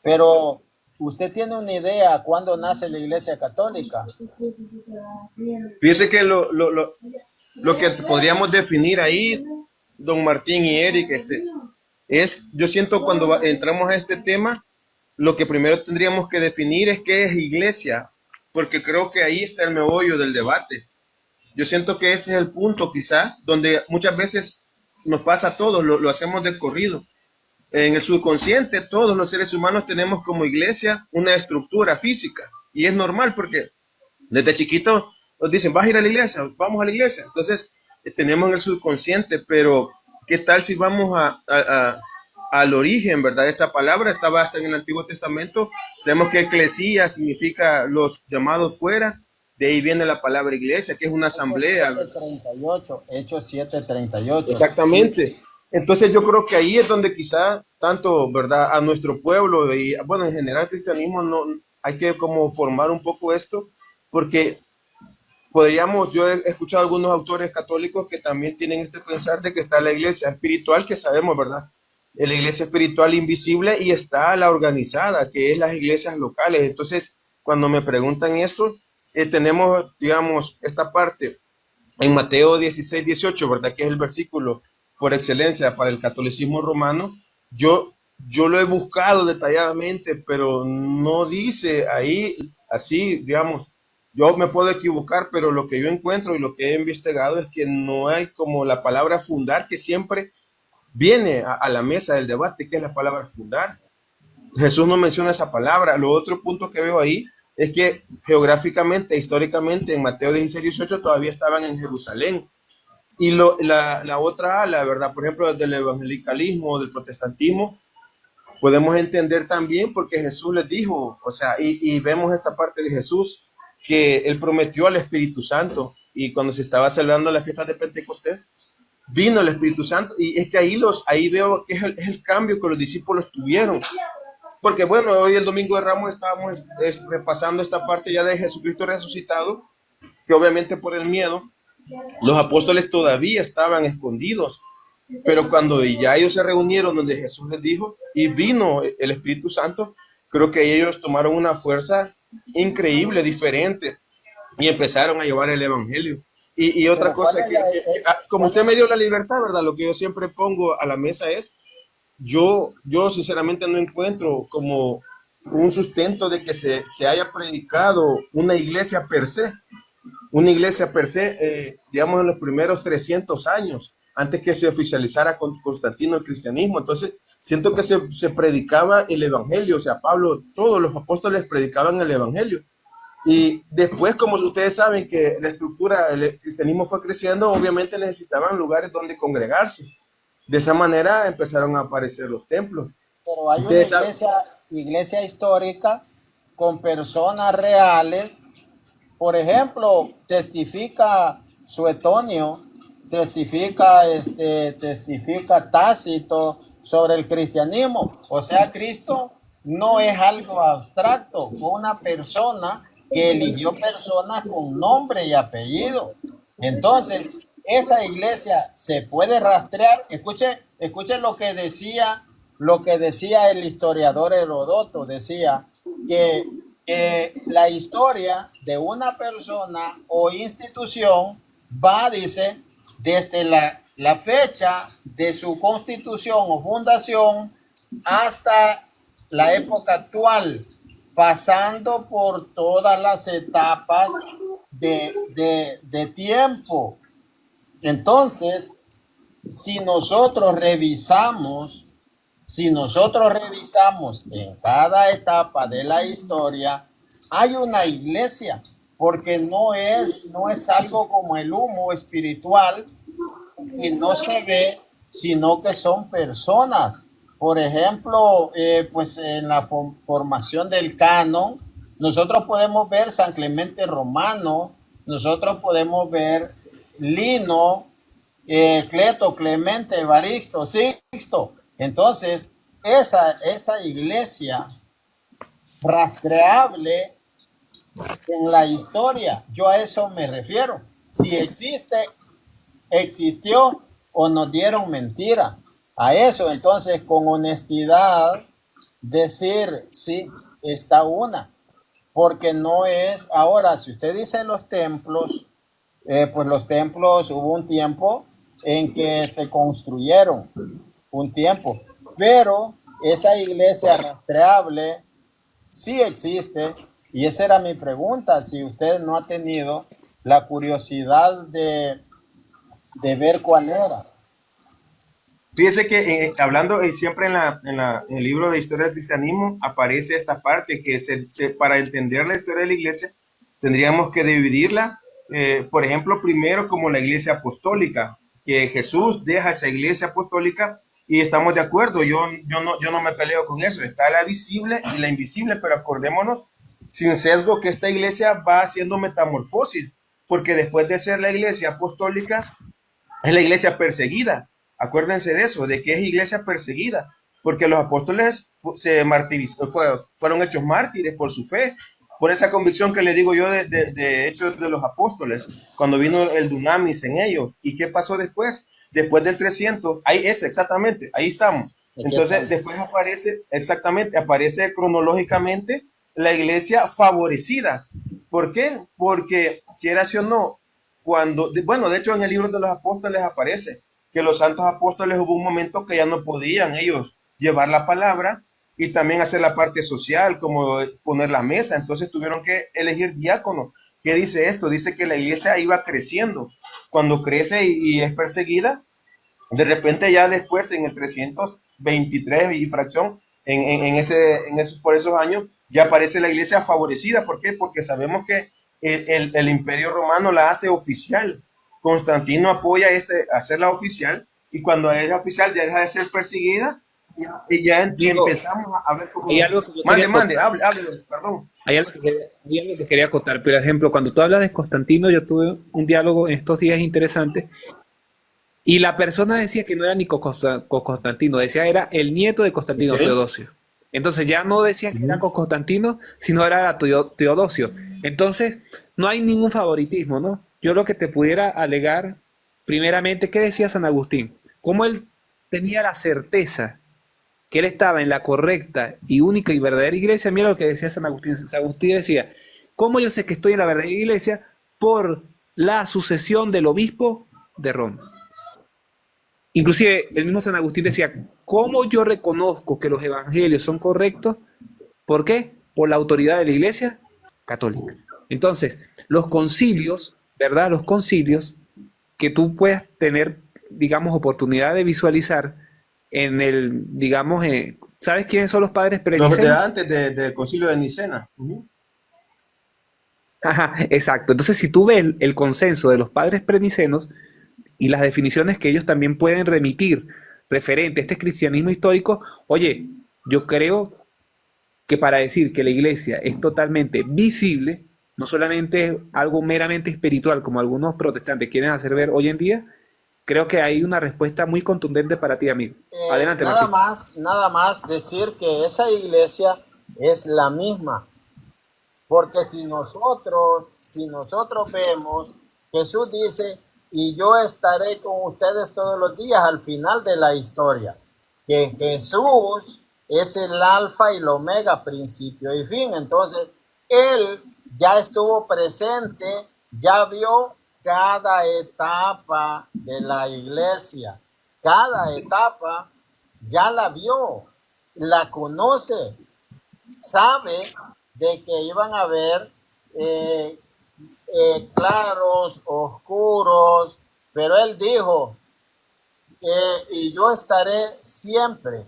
Pero usted tiene una idea cuándo nace la Iglesia Católica. Fíjese que lo que podríamos definir ahí, don Martín y Eric, yo siento cuando entramos a este tema, lo que primero tendríamos que definir es qué es iglesia, porque creo que ahí está el meollo del debate. Yo siento que ese es el punto quizá, donde muchas veces nos pasa a todos, lo hacemos de corrido. En el subconsciente, todos los seres humanos tenemos como iglesia una estructura física, y es normal porque desde chiquito nos dicen, vas a ir a la iglesia, vamos a la iglesia. Entonces, tenemos en el subconsciente, pero ¿qué tal si vamos al origen, verdad? Esta palabra estaba hasta en el Antiguo Testamento. Sabemos que eclesía significa los llamados fuera. De ahí viene la palabra iglesia, que es una asamblea. Hechos 7:38. Exactamente. Sí. Entonces yo creo que ahí es donde quizá tanto, ¿verdad? A nuestro pueblo y, bueno, en general el cristianismo no hay que como formar un poco esto, porque yo he escuchado a algunos autores católicos que también tienen este pensar de que está la iglesia espiritual, que sabemos, ¿verdad? La iglesia espiritual invisible, y está la organizada, que es las iglesias locales. Entonces, cuando me preguntan esto, tenemos, digamos, esta parte en Mateo 16:18, ¿verdad? Que es el versículo por excelencia para el catolicismo romano. Yo lo he buscado detalladamente, pero no dice ahí así, digamos, yo me puedo equivocar, pero lo que yo encuentro y lo que he investigado es que no hay como la palabra fundar, que siempre viene a la mesa del debate, que es la palabra fundar. Jesús no menciona esa palabra. Lo otro punto que veo ahí es que geográficamente, históricamente, en Mateo 16:18 todavía estaban en Jerusalén. Y la otra ala, ¿verdad? Por ejemplo, del evangelicalismo, del protestantismo, podemos entender también porque Jesús les dijo, o sea, y vemos esta parte de Jesús, que él prometió al Espíritu Santo, y cuando se estaba celebrando la fiesta de Pentecostés, vino el Espíritu Santo, y es que ahí veo que es el cambio que los discípulos tuvieron. Porque bueno, hoy el Domingo de Ramos estábamos repasando esta parte ya de Jesucristo resucitado, que obviamente por el miedo, los apóstoles todavía estaban escondidos, pero cuando ya ellos se reunieron donde Jesús les dijo y vino el Espíritu Santo, creo que ellos tomaron una fuerza increíble, diferente, y empezaron a llevar el Evangelio. Y otra cosa, como usted me dio la libertad, ¿verdad? Lo que yo siempre pongo a la mesa es, yo sinceramente no encuentro como un sustento de que se haya predicado una iglesia per se. Una iglesia per se, digamos, en los primeros 300 años, antes que se oficializara con Constantino el cristianismo. Entonces, siento que se predicaba el evangelio, o sea, Pablo, todos los apóstoles predicaban el evangelio. Y después, como ustedes saben que la estructura, el cristianismo fue creciendo, obviamente necesitaban lugares donde congregarse. De esa manera empezaron a aparecer los templos. Pero hay una iglesia histórica con personas reales. Por ejemplo, testifica Suetonio, testifica Tácito sobre el cristianismo. O sea, Cristo no es algo abstracto, fue una persona que eligió personas con nombre y apellido. Entonces, esa iglesia se puede rastrear. Escuche lo que decía el historiador Herodoto. Decía que la historia de una persona o institución va, dice, desde la fecha de su constitución o fundación hasta la época actual, pasando por todas las etapas de tiempo. Entonces, si nosotros revisamos en cada etapa de la historia, hay una iglesia, porque no es algo como el humo espiritual que no se ve sino que son personas. Por ejemplo, pues en la formación del canon, nosotros podemos ver San Clemente Romano, nosotros podemos ver Lino, Cleto, Clemente, Evaristo, Sixto. Entonces, esa iglesia rastreable en la historia, yo a eso me refiero. Si existe, existió o nos dieron mentira. A eso, entonces, con honestidad, decir, sí, está una. Porque no es, ahora, si usted dice los templos, pues los templos hubo un tiempo en que se construyeron, un tiempo, pero esa iglesia rastreable sí existe, y esa era mi pregunta, si usted no ha tenido la curiosidad de ver cuál era. Fíjese que hablando siempre en el libro de Historia del Cristianismo aparece esta parte que para entender la historia de la iglesia tendríamos que dividirla, por ejemplo, primero como la iglesia apostólica, que Jesús deja esa iglesia apostólica y estamos de acuerdo, yo no me peleo con eso, está la visible y la invisible, pero acordémonos sin sesgo que esta iglesia va haciendo metamorfosis, porque después de ser la iglesia apostólica es la iglesia perseguida. Acuérdense de eso, de que es iglesia perseguida, porque los apóstoles se fueron hechos mártires por su fe, por esa convicción que le digo yo de Hechos de los Apóstoles, cuando vino el dunamis en ellos. ¿Y qué pasó después? Después del 300, ahí es exactamente, ahí estamos. Entonces después aparece cronológicamente la iglesia favorecida. ¿Por qué? Porque, quieras o no, de hecho en el libro de los apóstoles aparece que los santos apóstoles hubo un momento que ya no podían ellos llevar la palabra y también hacer la parte social, como poner la mesa, entonces tuvieron que elegir diáconos. ¿Qué dice esto? Dice que la iglesia iba creciendo. Cuando crece y es perseguida, de repente ya después en el 323 y fracción, por esos años, ya aparece la iglesia favorecida. ¿Por qué? Porque sabemos que el imperio romano la hace oficial. Constantino apoya hacerla oficial, y cuando es oficial ya deja de ser perseguida y ya empezamos a ver cómo... Hable, perdón. Hay algo que quería acotar. Por ejemplo, cuando tú hablas de Constantino, yo tuve un diálogo en estos días interesante, y la persona decía que no era ni con Constantino, decía era el nieto de Constantino, okay. Teodosio. Entonces ya no decía que era con Constantino, sino era Teodosio. Entonces no hay ningún favoritismo, ¿no? Yo lo que te pudiera alegar, primeramente, ¿qué decía San Agustín? Cómo él tenía la certeza que él estaba en la correcta y única y verdadera iglesia. Mira lo que decía San Agustín. San Agustín decía, ¿cómo yo sé que estoy en la verdadera iglesia? Por la sucesión del obispo de Roma. Inclusive el mismo San Agustín decía, ¿cómo yo reconozco que los evangelios son correctos? ¿Por qué? Por la autoridad de la iglesia católica. Entonces, los concilios, ¿verdad? Los concilios que tú puedas tener, digamos, oportunidad de visualizar en el, digamos, ¿sabes quiénes son los padres prenicenos? Los de antes del concilio de Nicena. Ajá, exacto. Entonces, si tú ves el consenso de los padres prenicenos y las definiciones que ellos también pueden remitir referente a este cristianismo histórico, oye, yo creo que para decir que la iglesia es totalmente visible, no solamente algo meramente espiritual como algunos protestantes quieren hacer ver hoy en día, creo que hay una respuesta muy contundente para ti, amigo. Adelante, nada más decir que esa iglesia es la misma, porque si nosotros vemos, Jesús dice, y yo estaré con ustedes todos los días al final de la historia, que Jesús es el alfa y el omega, principio y fin. Entonces, Él ya estuvo presente, ya vio cada etapa de la iglesia, cada etapa ya la vio, la conoce, sabe de que iban a haber claros, oscuros, pero Él dijo, y yo estaré siempre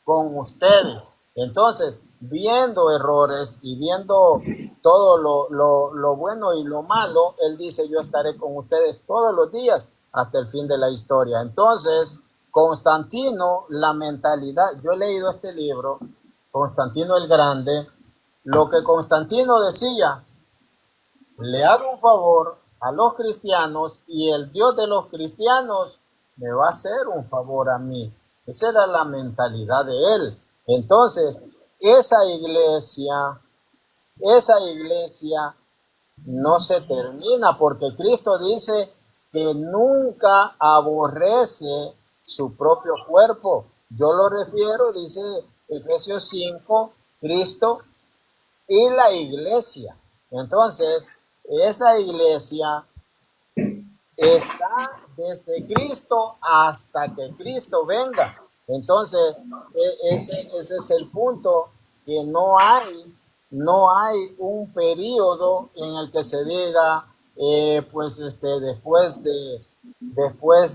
con ustedes. Entonces, viendo errores y viendo todo lo bueno y lo malo, Él dice, yo estaré con ustedes todos los días hasta el fin de la historia. Entonces, Constantino, la mentalidad, yo he leído este libro, Constantino el Grande, lo que Constantino decía, le hago un favor a los cristianos y el Dios de los cristianos me va a hacer un favor a mí. Esa era la mentalidad de él. Entonces, esa iglesia no se termina porque Cristo dice que nunca aborrece su propio cuerpo. Yo lo refiero, dice Efesios 5, Cristo y la iglesia. Entonces, esa iglesia está desde Cristo hasta que Cristo venga. Entonces, ese es el punto, que no hay un periodo en el que se diga, después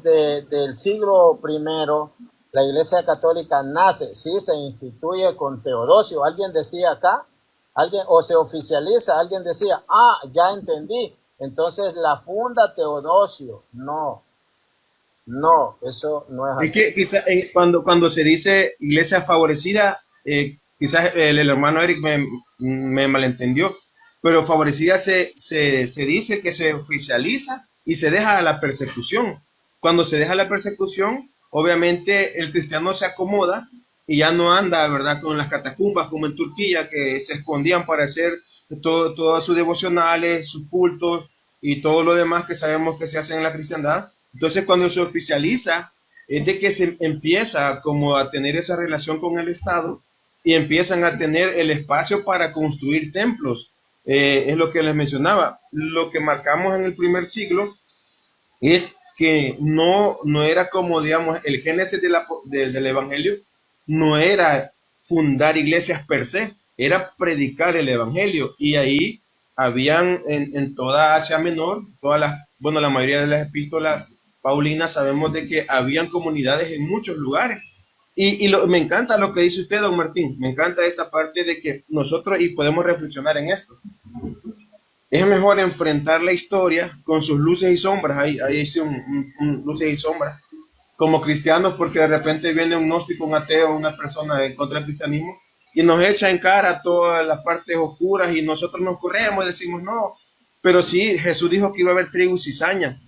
del siglo primero, la Iglesia Católica nace. Sí, se instituye con Teodosio. Alguien decía acá, o se oficializa, alguien decía, ya entendí, entonces la funda Teodosio. No, eso no es así. Es que quizás cuando se dice iglesia favorecida, quizás el hermano Eric me malentendió, pero favorecida se dice que se oficializa y se deja la persecución. Cuando se deja la persecución, obviamente el cristiano se acomoda y ya no anda, ¿verdad?, con las catacumbas como en Turquía, que se escondían para hacer todas sus devocionales, sus cultos y todo lo demás que sabemos que se hace en la cristiandad. Entonces, cuando se oficializa, es de que se empieza como a tener esa relación con el Estado y empiezan a tener el espacio para construir templos. Es lo que les mencionaba. Lo que marcamos en el primer siglo es que no era como, digamos, el génesis del Evangelio, no era fundar iglesias per se, era predicar el Evangelio. Y ahí habían en toda Asia Menor, la mayoría de las epístolas paulinas, sabemos de que habían comunidades en muchos lugares. Me encanta lo que dice usted, don Martín, me encanta esta parte de que nosotros, y podemos reflexionar en esto, es mejor enfrentar la historia con sus luces y sombras. Ahí hice un luces y sombras como cristianos, porque de repente viene un gnóstico, un ateo, una persona en contra del cristianismo y nos echa en cara todas las partes oscuras y nosotros nos corremos y decimos no, pero sí, Jesús dijo que iba a haber trigo y cizaña.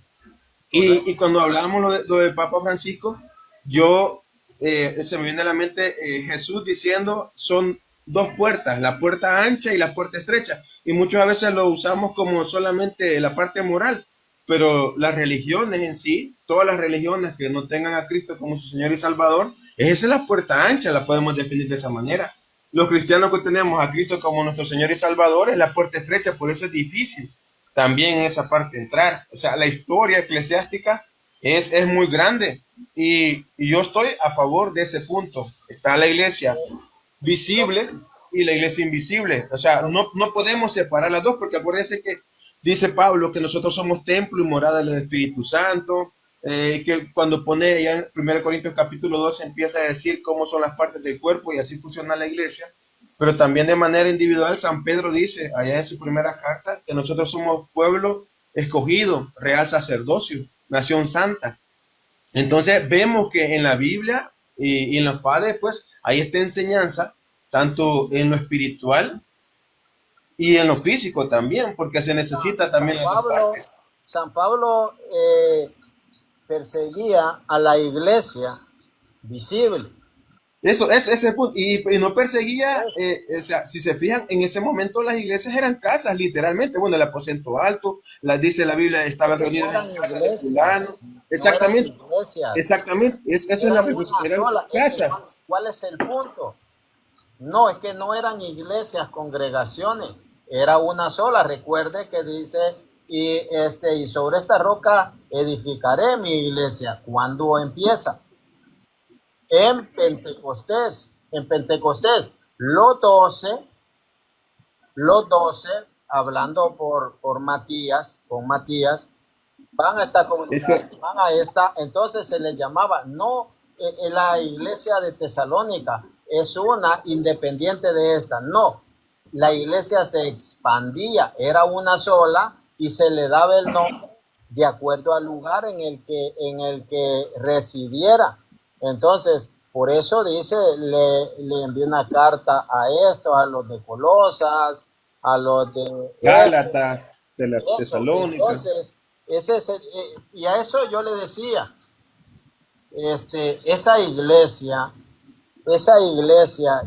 Y cuando hablamos lo del Papa Francisco, se me viene a la mente Jesús diciendo, son dos puertas, la puerta ancha y la puerta estrecha, y muchas veces lo usamos como solamente la parte moral, pero las religiones en sí, todas las religiones que no tengan a Cristo como su Señor y Salvador, esa es la puerta ancha, la podemos definir de esa manera. Los cristianos que tenemos a Cristo como nuestro Señor y Salvador es la puerta estrecha, por eso es difícil también en esa parte entrar. O sea, la historia eclesiástica es muy grande y yo estoy a favor de ese punto. Está la iglesia visible y la iglesia invisible. O sea, no podemos separar las dos, porque acuérdense que dice Pablo que nosotros somos templo y morada del Espíritu Santo, que cuando pone ya en 1 Corintios capítulo 12 empieza a decir cómo son las partes del cuerpo y así funciona la iglesia. Pero también de manera individual, San Pedro dice allá en su primera carta que nosotros somos pueblo escogido, real sacerdocio, nación santa. Entonces vemos que en la Biblia y en los padres, pues hay esta enseñanza, tanto en lo espiritual y en lo físico también, porque se necesita también las dos partes. San Pablo perseguía a la iglesia visible. Ese es el punto. Y no perseguía, o sea, si se fijan, en ese momento las iglesias eran casas, literalmente. Bueno, el aposento alto, dice la Biblia, estaban reunidos en casa de fulano. Exactamente. No exactamente. Esa es la reflexión. Eran casas. ¿Cuál es el punto? No, es que no eran iglesias, congregaciones. Era una sola. Recuerde que dice, y sobre esta roca edificaré mi iglesia. ¿Cuándo empieza? En Pentecostés, los 12, hablando con Matías, van a esta comunidad, van a esta, entonces se les llamaba, la iglesia de Tesalónica es una independiente de esta, no, la iglesia se expandía, era una sola y se le daba el nombre de acuerdo al lugar en el que residiera. Entonces, por eso dice, le envió una carta a estos, a los de Colosas, a los de Gálatas, de las eso. Tesalónicas. Entonces, ese es y a eso yo le decía, esa iglesia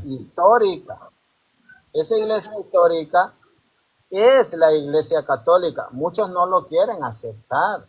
histórica, esa iglesia histórica es la iglesia católica. Muchos no lo quieren aceptar.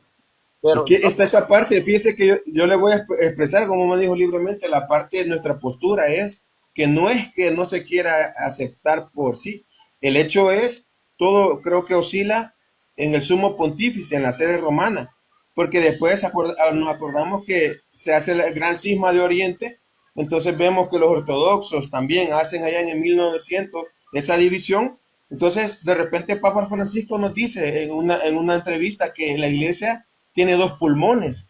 Pero Aquí está esta parte, fíjese que yo le voy a expresar, como me dijo libremente, la parte de nuestra postura es que no se quiera aceptar por sí. El hecho es, todo creo que oscila en el sumo pontífice, en la sede romana, porque después nos acordamos que se hace el gran cisma de Oriente, entonces vemos que los ortodoxos también hacen allá en el 1900 esa división. Entonces, de repente, Papa Francisco nos dice en una entrevista que la iglesia tiene dos pulmones.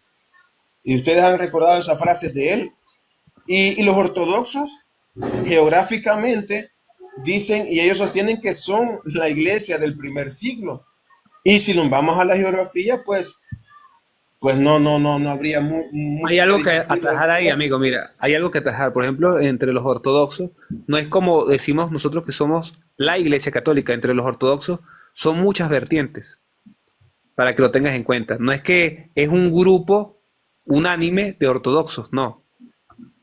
Y ustedes han recordado esa frase de él. Y los ortodoxos, geográficamente, dicen, y ellos sostienen que son la iglesia del primer siglo. Y si nos vamos a la geografía, pues no habría Hay algo que atajar ahí, amigo. Mira, hay algo que atajar. Por ejemplo, entre los ortodoxos, no es como decimos nosotros que somos la Iglesia Católica. Entre los ortodoxos son muchas vertientes, para que lo tengas en cuenta. No es que es un grupo unánime de ortodoxos, no.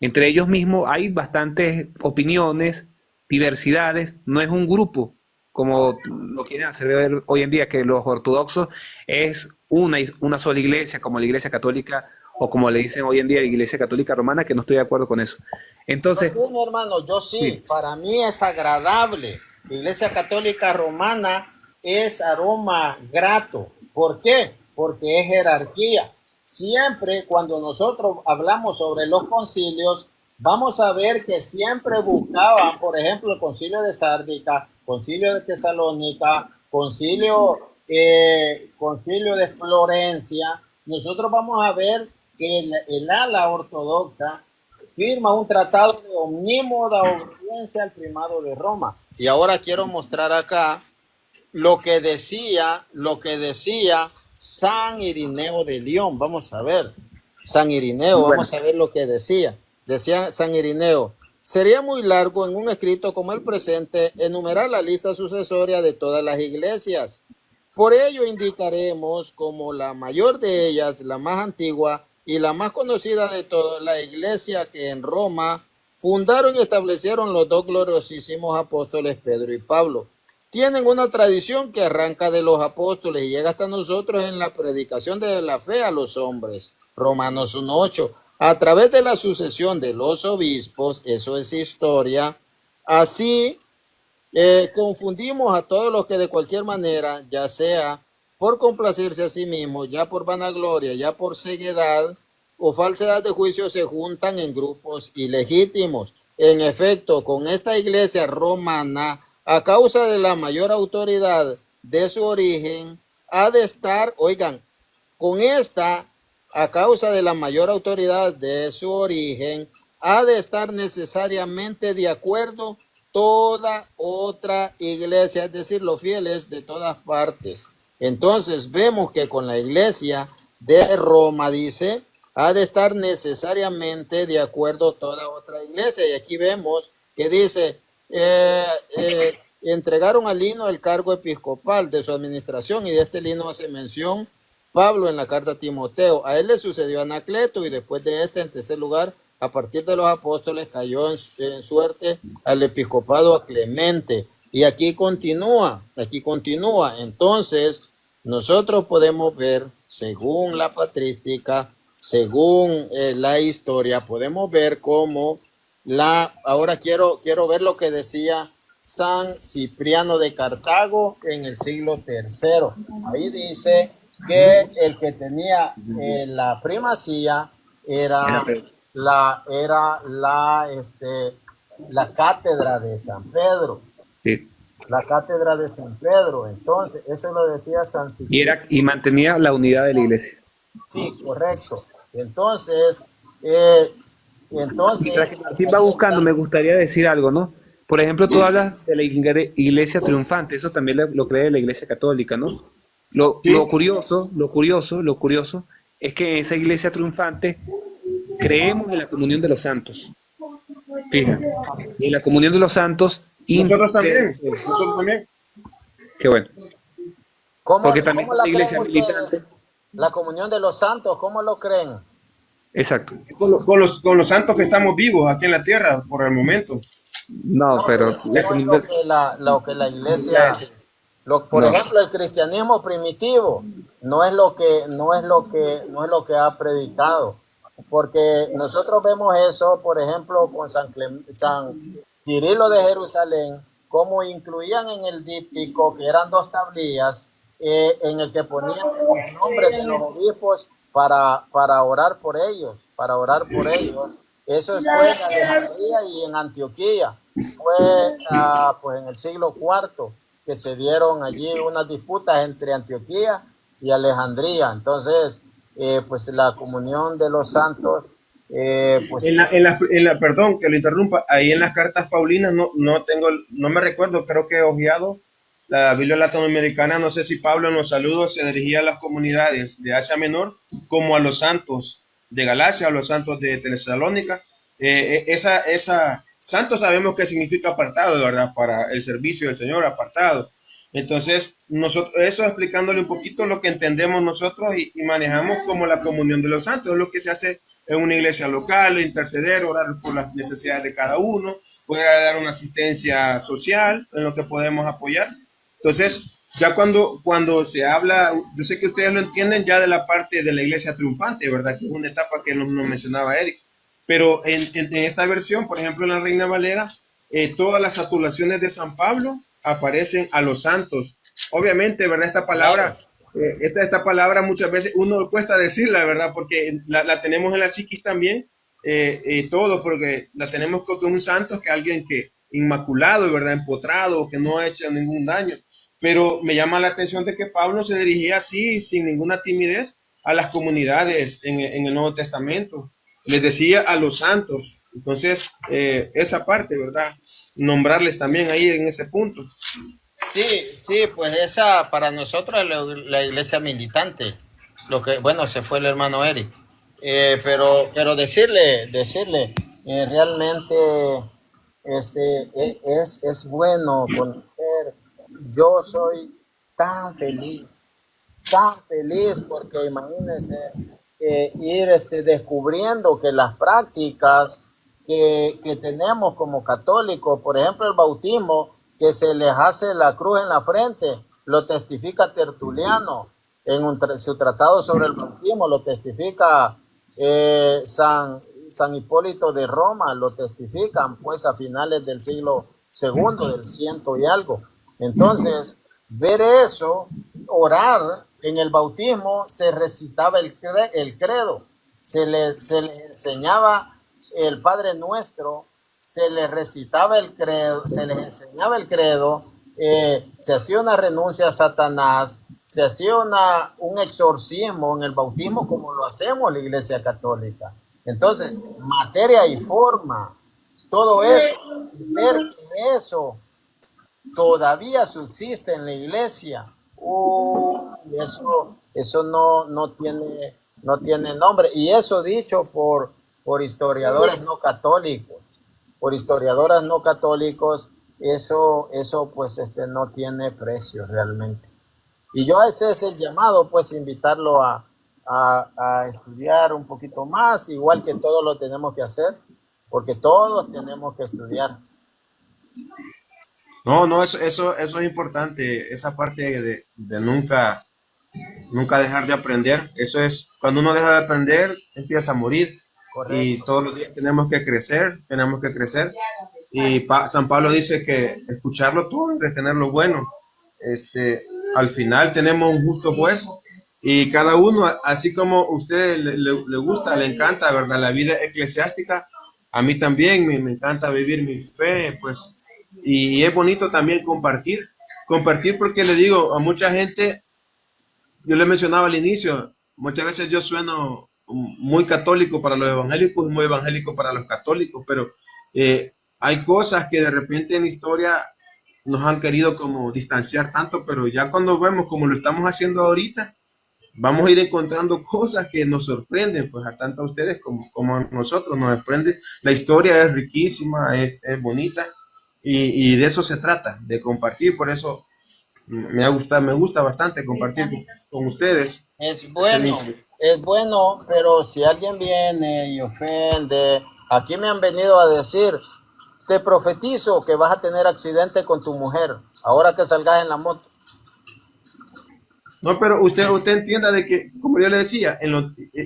Entre ellos mismos hay bastantes opiniones, diversidades. No es un grupo, como lo quieren hacer ver hoy en día, que los ortodoxos es una sola iglesia, como la Iglesia Católica, o como le dicen hoy en día, la Iglesia Católica Romana, que no estoy de acuerdo con eso. Entonces, sí, mi hermano, yo sí, sí. para mí es agradable. La Iglesia Católica Romana es aroma grato. ¿Por qué? Porque es jerarquía. Siempre cuando nosotros hablamos sobre los concilios, vamos a ver que siempre buscaban, por ejemplo, el concilio de Sárdica, concilio de Tesalónica, concilio de Florencia. Nosotros vamos a ver que el ala ortodoxa firma un tratado de omnímoda obediencia al primado de Roma. Y ahora quiero mostrar acá lo que decía San Irineo de León. Vamos a ver, San Irineo, Bueno. vamos a ver lo que decía. Decía San Irineo: sería muy largo en un escrito como el presente enumerar la lista sucesoria de todas las iglesias. Por ello indicaremos como la mayor de ellas, la más antigua y la más conocida de todas, la iglesia que en Roma fundaron y establecieron los dos gloriosísimos apóstoles Pedro y Pablo. Tienen una tradición que arranca de los apóstoles y llega hasta nosotros en la predicación de la fe a los hombres. Romanos 1:8. A través de la sucesión de los obispos, eso es historia, así confundimos a todos los que de cualquier manera, ya sea por complacerse a sí mismos, ya por vanagloria, ya por ceguedad o falsedad de juicio, se juntan en grupos ilegítimos. En efecto, con esta iglesia romana, a causa de la mayor autoridad de su origen, ha de estar, oigan, con esta, a causa de la mayor autoridad de su origen, ha de estar necesariamente de acuerdo toda otra iglesia, es decir, los fieles de todas partes. Entonces vemos que con la iglesia de Roma, dice, ha de estar necesariamente de acuerdo toda otra iglesia. Y aquí vemos que dice, entregaron a Lino el cargo episcopal de su administración, y de este Lino hace mención Pablo en la carta a Timoteo. A él le sucedió Anacleto, y después de este, en tercer lugar, a partir de los apóstoles, cayó en suerte al episcopado a Clemente. Y aquí continúa. Entonces, nosotros podemos ver, según la patrística, según la historia, podemos ver cómo ahora quiero ver lo que decía San Cipriano de Cartago en el siglo III. Ahí dice que el que tenía la primacía era la cátedra de San Pedro. Sí. La cátedra de San Pedro. Entonces, eso lo decía San Cipriano. Y mantenía la unidad de la iglesia. Sí, correcto. Entonces, Mientras que Martín va buscando, me gustaría decir algo, ¿no? Por ejemplo, tú hablas de la iglesia triunfante, eso también lo cree la iglesia católica, ¿no? Lo curioso es que esa iglesia triunfante creemos en la comunión de los santos. Fija. Y en la comunión de los santos, Nosotros también, nosotros también. qué bueno. ¿Cómo, Porque también cómo es la una iglesia creen militante. ustedes? La comunión de los santos, ¿cómo lo creen? Exacto. Con los santos que estamos vivos aquí en la tierra por el momento. No, No, pero pero eso no es lo que la iglesia, por no. ejemplo, el cristianismo primitivo no es lo que ha predicado, porque nosotros vemos eso, por ejemplo, con San Cirilo de Jerusalén, como incluían en el díptico, que eran dos tablillas, en el que ponían los nombres de los obispos para orar por ellos, para orar por ellos. Eso fue en Alejandría y en Antioquía. Fue pues en el siglo IV que se dieron allí unas disputas entre Antioquía y Alejandría. Entonces, pues la comunión de los santos, pues Perdón que lo interrumpa, ahí en las cartas paulinas no me recuerdo, creo que he ojeado la Biblia latinoamericana, no sé si Pablo en los saludos se dirigía a las comunidades de Asia Menor como a los santos de Galacia, a los santos de Tesalónica. Santo sabemos que significa apartado, ¿verdad? Para el servicio del Señor, apartado. Entonces, nosotros, eso explicándole un poquito lo que entendemos nosotros y manejamos como la comunión de los santos, es lo que se hace en una iglesia local, interceder, orar por las necesidades de cada uno, poder dar una asistencia social en lo que podemos apoyar. Entonces, ya cuando se habla, yo sé que ustedes lo entienden ya de la parte de la iglesia triunfante, ¿verdad? Que es una etapa que nos mencionaba Eric. Pero en esta versión, por ejemplo, en la Reina Valera, todas las saturaciones de San Pablo aparecen a los santos. Obviamente, ¿verdad? Esta palabra muchas veces uno cuesta decirla, ¿verdad? Porque la tenemos en la psiquis también, todo, porque la tenemos con un santo, que alguien que inmaculado, ¿verdad? Empotrado, que no ha hecho ningún daño. Pero me llama la atención de que Pablo se dirigía así, sin ninguna timidez, a las comunidades en el Nuevo Testamento. Les decía a los santos. Entonces, esa parte, ¿verdad? Nombrarles también ahí en ese punto. sí, pues esa para nosotros es la iglesia militante. Lo que, bueno, se fue el hermano Eric. Pero decirle, realmente es bueno conocer. Yo soy tan feliz porque imagínense ir descubriendo que las prácticas que tenemos como católicos, por ejemplo el bautismo, que se les hace la cruz en la frente, lo testifica Tertuliano en su tratado sobre el bautismo, lo testifica San Hipólito de Roma, lo testifican pues a finales del siglo segundo, del ciento y algo. Entonces, ver eso, orar en el bautismo, se recitaba el credo, se le enseñaba el Padre Nuestro, se les recitaba el credo, se les enseñaba el credo, se hacía una renuncia a Satanás, se hacía un exorcismo en el bautismo como lo hacemos en la Iglesia Católica. Entonces, materia y forma, todo eso, ver que eso todavía subsiste en la iglesia, eso no tiene nombre. Y eso dicho por historiadores no católicos, eso pues no tiene precio realmente. Y yo ese es el llamado, pues invitarlo a estudiar un poquito más, igual que todos lo tenemos que hacer, porque todos tenemos que estudiar. No, eso es importante, esa parte de nunca dejar de aprender. Eso es, cuando uno deja de aprender, empieza a morir. Correcto. Y todos los días tenemos que crecer. Y San Pablo dice que escucharlo todo y retener lo bueno. Al final tenemos un justo juez y cada uno, así como a usted le gusta, le encanta, ¿verdad? La vida eclesiástica, a mí también me encanta vivir mi fe, pues, y es bonito también compartir porque le digo a mucha gente, yo le mencionaba al inicio, muchas veces yo sueno muy católico para los evangélicos y muy evangélico para los católicos, pero hay cosas que de repente en la historia nos han querido como distanciar tanto, pero ya cuando vemos como lo estamos haciendo ahorita, vamos a ir encontrando cosas que nos sorprenden, pues a tanto a ustedes como a nosotros nos sorprende. La historia es riquísima, es bonita y de eso se trata, de compartir. Por eso me gusta bastante compartir con ustedes. Es Ese bueno, vínculo. es bueno, pero si alguien viene y ofende, aquí me han venido a decir, te profetizo que vas a tener accidente con tu mujer, ahora que salgas en la moto. No, pero usted entienda de que, como yo le decía,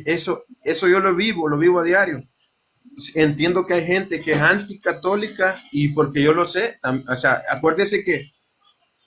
eso yo lo vivo a diario. Entiendo que hay gente que es anticatólica y porque yo lo sé, o sea, acuérdese que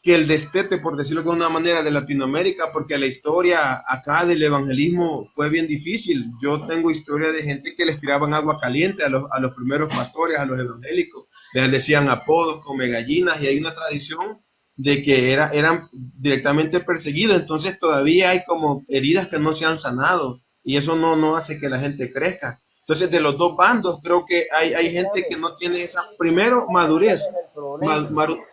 el destete, por decirlo de una manera, de Latinoamérica, porque la historia acá del evangelismo fue bien difícil. Yo tengo historia de gente que les tiraban agua caliente a los primeros pastores, a los evangélicos, les decían apodos, come gallinas, y hay una tradición de que eran directamente perseguidos, entonces todavía hay como heridas que no se han sanado, y eso no hace que la gente crezca. Entonces, de los dos bandos, creo que hay gente que no tiene esa, primero, madurez. ¿Cuál es el problema?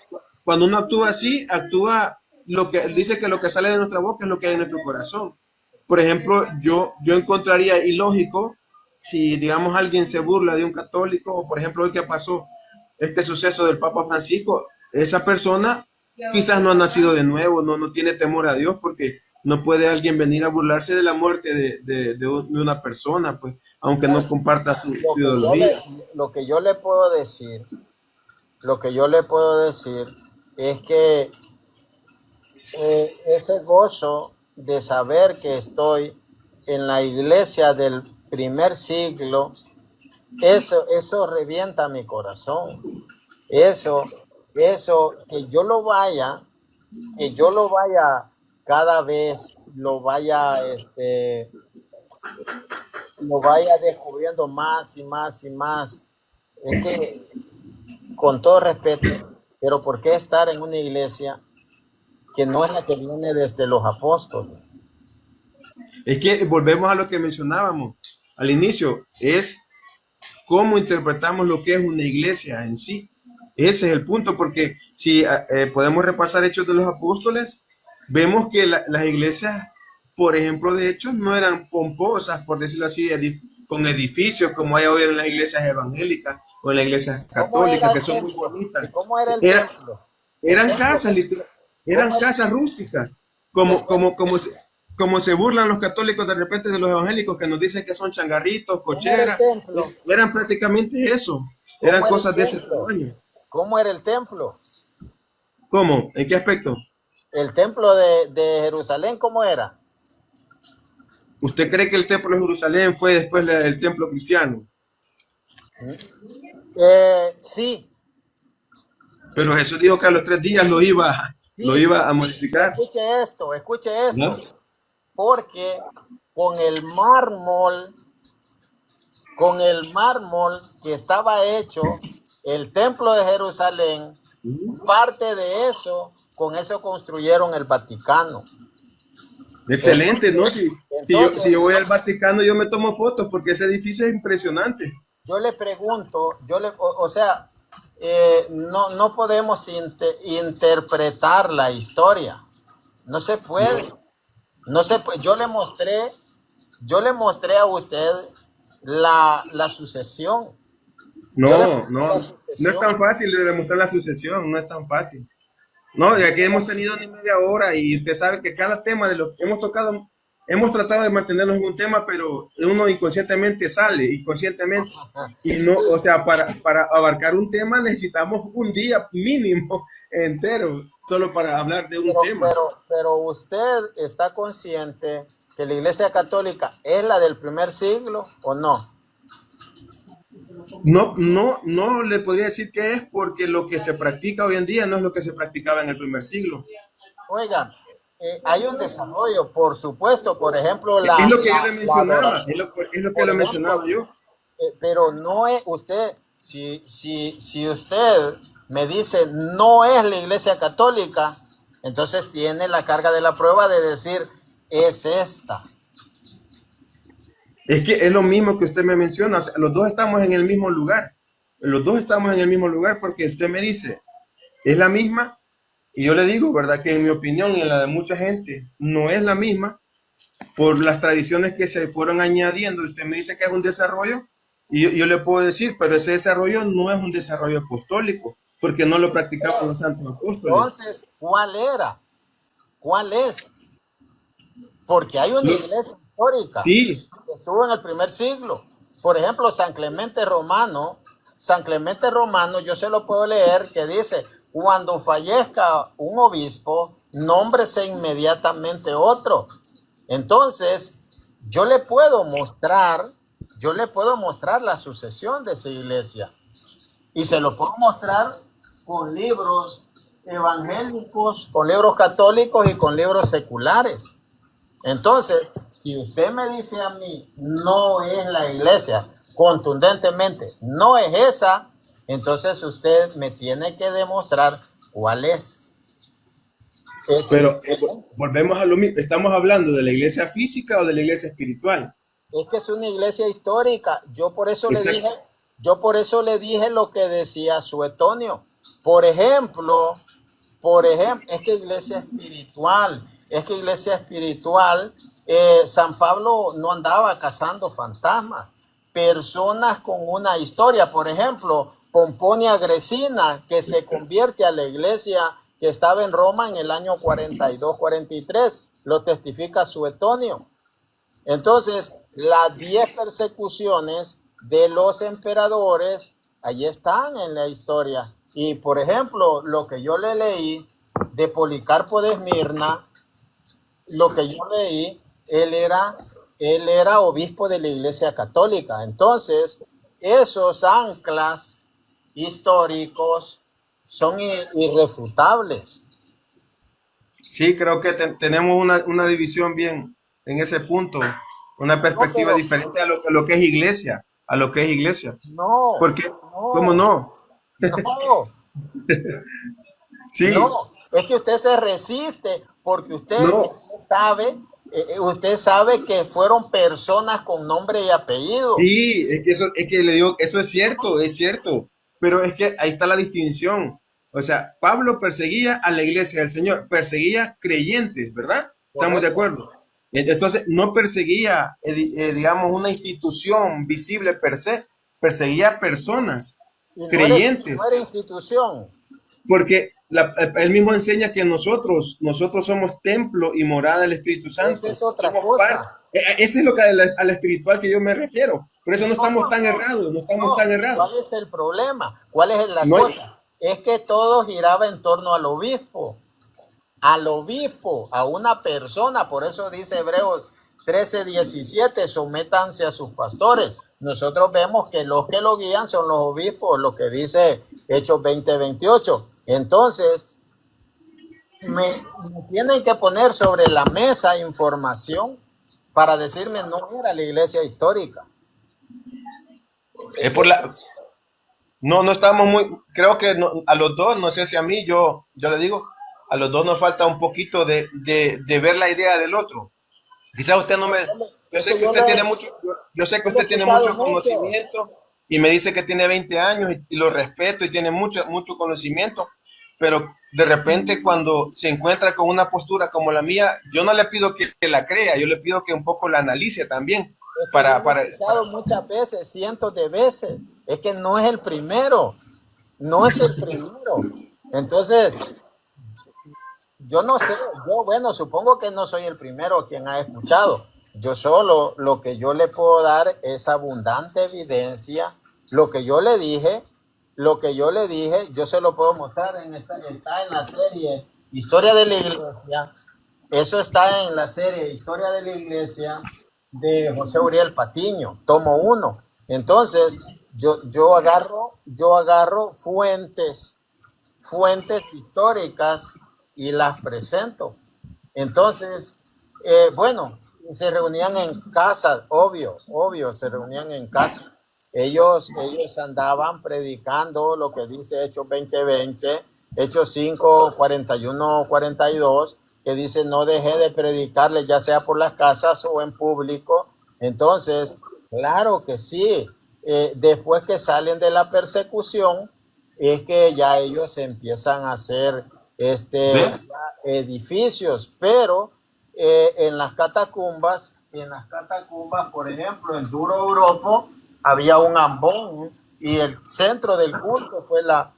Cuando uno actúa así, actúa lo que dice que lo que sale de nuestra boca es lo que hay en nuestro corazón. Por ejemplo, yo encontraría ilógico si, digamos, alguien se burla de un católico, o por ejemplo, hoy que pasó este suceso del Papa Francisco, esa persona quizás no ha nacido de nuevo, no tiene temor a Dios, porque no puede alguien venir a burlarse de la muerte de una persona, pues, aunque no comparta su Lo que yo ideología. lo que yo le puedo decir, lo que yo le puedo decir es que ese gozo de saber que estoy en la iglesia del primer siglo, eso revienta mi corazón. Eso, que yo lo vaya cada vez, lo vaya descubriendo más y más y más. Es que, con todo respeto, pero ¿por qué estar en una iglesia que no es la que viene desde los apóstoles? Es que volvemos a lo que mencionábamos al inicio, es cómo interpretamos lo que es una iglesia en sí. Ese es el punto, porque si podemos repasar Hechos de los Apóstoles, vemos que las iglesias, por ejemplo, de Hechos, no eran pomposas, por decirlo así, con edificios como hay hoy en las iglesias evangélicas o en las iglesias ¿Cómo era católicas, que el son muy templo? ¿Y bonitas. cómo era el Era, templo? El eran templo, casas, eran ¿cómo era? casas rústicas, El como, templo, como se burlan los católicos de repente de los evangélicos que nos dicen que son changarritos, ¿cómo era el cocheras, templo? eran prácticamente eso, eran ¿Cómo era el cosas de ese templo? tamaño. ¿Cómo era el templo? ¿Cómo? ¿En qué aspecto? El templo de Jerusalén, ¿cómo era? ¿Usted cree que el templo de Jerusalén fue después del templo cristiano? Sí, Pero Jesús dijo que a los 3 días lo sí. iba a modificar, Escuche ¿no? esto, porque con el mármol, con el mármol que estaba hecho, el templo de Jerusalén, parte de eso, con eso construyeron el Vaticano. Excelente, ¿no? Si Entonces, yo voy al Vaticano, yo me tomo fotos porque ese edificio es impresionante. yo le pregunto, o sea, no podemos interpretar la historia. No se puede. No se puede. Yo le mostré a usted la sucesión. No, Yo le mostré no, la no es sucesión. tan fácil de demostrar la sucesión, no es tan fácil. No, ya que hemos tenido ni media hora y usted sabe que cada tema de lo que hemos tocado, hemos tratado de mantenernos en un tema, pero uno inconscientemente sale, inconscientemente. Y no, o sea, para abarcar un tema necesitamos un día mínimo entero, solo para hablar de un tema. Pero usted está consciente que la Iglesia Católica es la del primer siglo o no. No le podría decir que es porque lo que se practica hoy en día no es lo que se practicaba en el primer siglo. Oigan, hay un desarrollo, por supuesto, por ejemplo, Es lo que yo le la mencionaba, adoración. es lo que Por le ejemplo, mencionaba yo. pero no es usted, si usted me dice no es la Iglesia Católica, entonces tiene la carga de la prueba de decir es esta. Es que es lo mismo que usted me menciona, o sea, los dos estamos en el mismo lugar. Los dos estamos en el mismo lugar porque usted me dice, es la misma, y yo le digo, ¿verdad? Que en mi opinión y en la de mucha gente no es la misma, por las tradiciones que se fueron añadiendo. Usted me dice que es un desarrollo, y yo le puedo decir, pero ese desarrollo no es un desarrollo apostólico, porque no lo practicaban los santos apóstoles. Entonces, ¿cuál era? ¿Cuál es? Porque hay una iglesia histórica Sí, que estuvo en el primer siglo. Por ejemplo, San Clemente Romano, yo se lo puedo leer, que dice, cuando fallezca un obispo, nómbrese inmediatamente otro. Entonces, yo le puedo mostrar la sucesión de esa iglesia. Y se lo puedo mostrar con libros evangélicos, con libros católicos y con libros seculares. Entonces, si usted me dice a mí, no es la iglesia, contundentemente, no es esa, entonces usted me tiene que demostrar cuál es. pero volvemos a lo mismo. ¿Estamos hablando de la iglesia física o de la iglesia espiritual? Es que es una iglesia histórica. Yo por eso Exacto. le dije lo que decía Suetonio. Por ejemplo, es que iglesia espiritual, San Pablo no andaba cazando fantasmas, personas con una historia. Por ejemplo, Pomponia Gresina, que se convierte a la iglesia que estaba en Roma en el año 42-43, lo testifica Suetonio. Entonces, las 10 persecuciones de los emperadores, ahí están en la historia. Y, por ejemplo, lo que yo le leí de Policarpo de Esmirna, él era obispo de la Iglesia Católica. Entonces, esos anclas históricos son irrefutables. Sí, creo que tenemos una división bien en ese punto, una No, perspectiva pero diferente a lo que es iglesia, a lo que es iglesia. no, Porque, ¿cómo no, no? no. Sí, No, es que usted se resiste porque no, usted sabe que fueron personas con nombre y apellido. sí, es que le digo, eso es cierto, pero es que ahí está la distinción. O sea, Pablo perseguía a la iglesia del Señor, perseguía creyentes, ¿verdad? ¿Estamos de Correcto. acuerdo? Entonces, no perseguía, digamos, una institución visible per se, perseguía personas, Y no creyentes, era institución. porque él mismo enseña que nosotros somos templo y morada del Espíritu Esa Santo, es otra somos parte. cosa. Ese es lo que a la espiritual que yo me refiero. Por eso no estamos tan errados, no estamos tan No. errados. ¿Cuál es el problema? ¿Cuál es la No hay, cosa? Es que todo giraba en torno al obispo, a una persona. Por eso dice Hebreos 13:17, sométanse a sus pastores. Nosotros vemos que los que lo guían son los obispos, lo que dice Hechos 20:28. Entonces, me tienen que poner sobre la mesa información para decirme no era la iglesia histórica. es por la, no estamos muy, creo que a los dos, no sé si a mí, yo le digo, a los dos nos falta un poquito de ver la idea del otro. Quizás usted no me, yo Es sé que que yo usted lo, tiene mucho, yo sé que yo lo he usted tiene escuchado mucho mucho. conocimiento y me dice que tiene 20 años y lo respeto y tiene mucho conocimiento, pero de repente cuando se encuentra con una postura como la mía, yo no le pido que la crea, yo le pido que un poco la analice también Es que yo para, lo he para, escuchado muchas veces, cientos de veces. Es que no es el primero, no es el primero. Entonces, yo no sé, bueno, supongo que no soy el primero quien ha escuchado. Yo solo lo que yo le puedo dar es abundante evidencia. Lo que yo le dije, yo se lo puedo mostrar está en la serie Historia de la Iglesia. Eso está en la serie Historia de la Iglesia de José Uriel Patiño, tomo 1. Entonces, yo agarro fuentes históricas y las presento. Entonces, bueno, se reunían en casa, obvio, se reunían en casa. Ellos andaban predicando lo que dice Hechos 20:20, Hechos 5:41-42, que dice no dejé de predicarles ya sea por las casas o en público. Entonces, claro que sí, después que salen de la persecución, es que ya ellos empiezan a hacer ¿ve? edificios, pero en las catacumbas, por ejemplo, en Duro Europa, había un ambón y el centro del culto fue la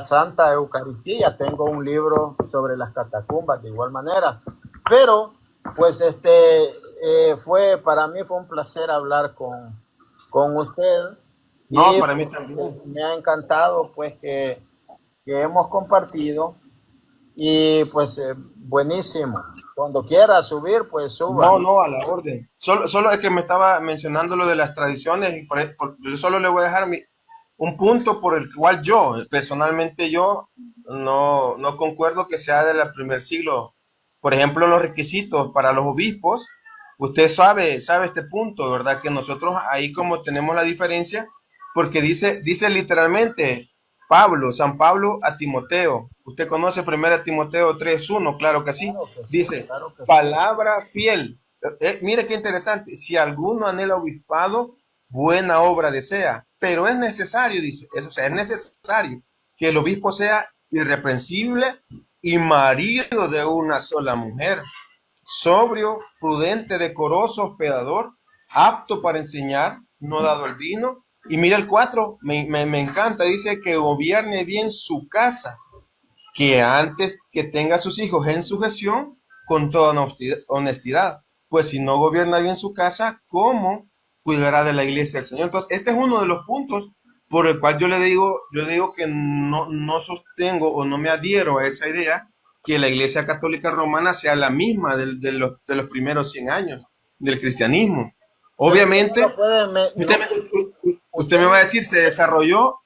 Santa Eucaristía. Tengo un libro sobre las catacumbas de igual manera. Pero, pues, para mí fue un placer hablar con usted. No, Y para mí pues, también. me ha encantado, pues, que hemos compartido. Y pues, buenísimo. Cuando quiera subir, pues suba. No, no, a la orden. Solo es que me estaba mencionando lo de las tradiciones y yo solo le voy a dejar un punto por el cual personalmente no concuerdo que sea del primer siglo. Por ejemplo, los requisitos para los obispos, usted sabe este punto, ¿verdad? Que nosotros ahí como tenemos la diferencia, porque dice literalmente San Pablo a Timoteo. Usted conoce 1 Timoteo 3:1, claro que sí. Claro que sí, Dice, claro que sí. palabra fiel. Mire qué interesante. Si alguno anhela obispado, buena obra desea. Pero es necesario, dice, eso, o sea, es necesario que el obispo sea irreprensible y marido de una sola mujer, sobrio, prudente, decoroso, hospedador, apto para enseñar, no dado al vino. Y mira el 4, me encanta, dice que gobierne bien su casa, que antes que tenga a sus hijos en sujeción con toda honestidad. Pues si no gobierna bien su casa, ¿cómo cuidará de la iglesia del Señor? Entonces, este es uno de los puntos por el cual yo le digo que no sostengo o no me adhiero a esa idea que la Iglesia Católica Romana sea la misma de los primeros 100 años del cristianismo. Pero usted no Obviamente, lo puede, usted me va a decir, se desarrolló,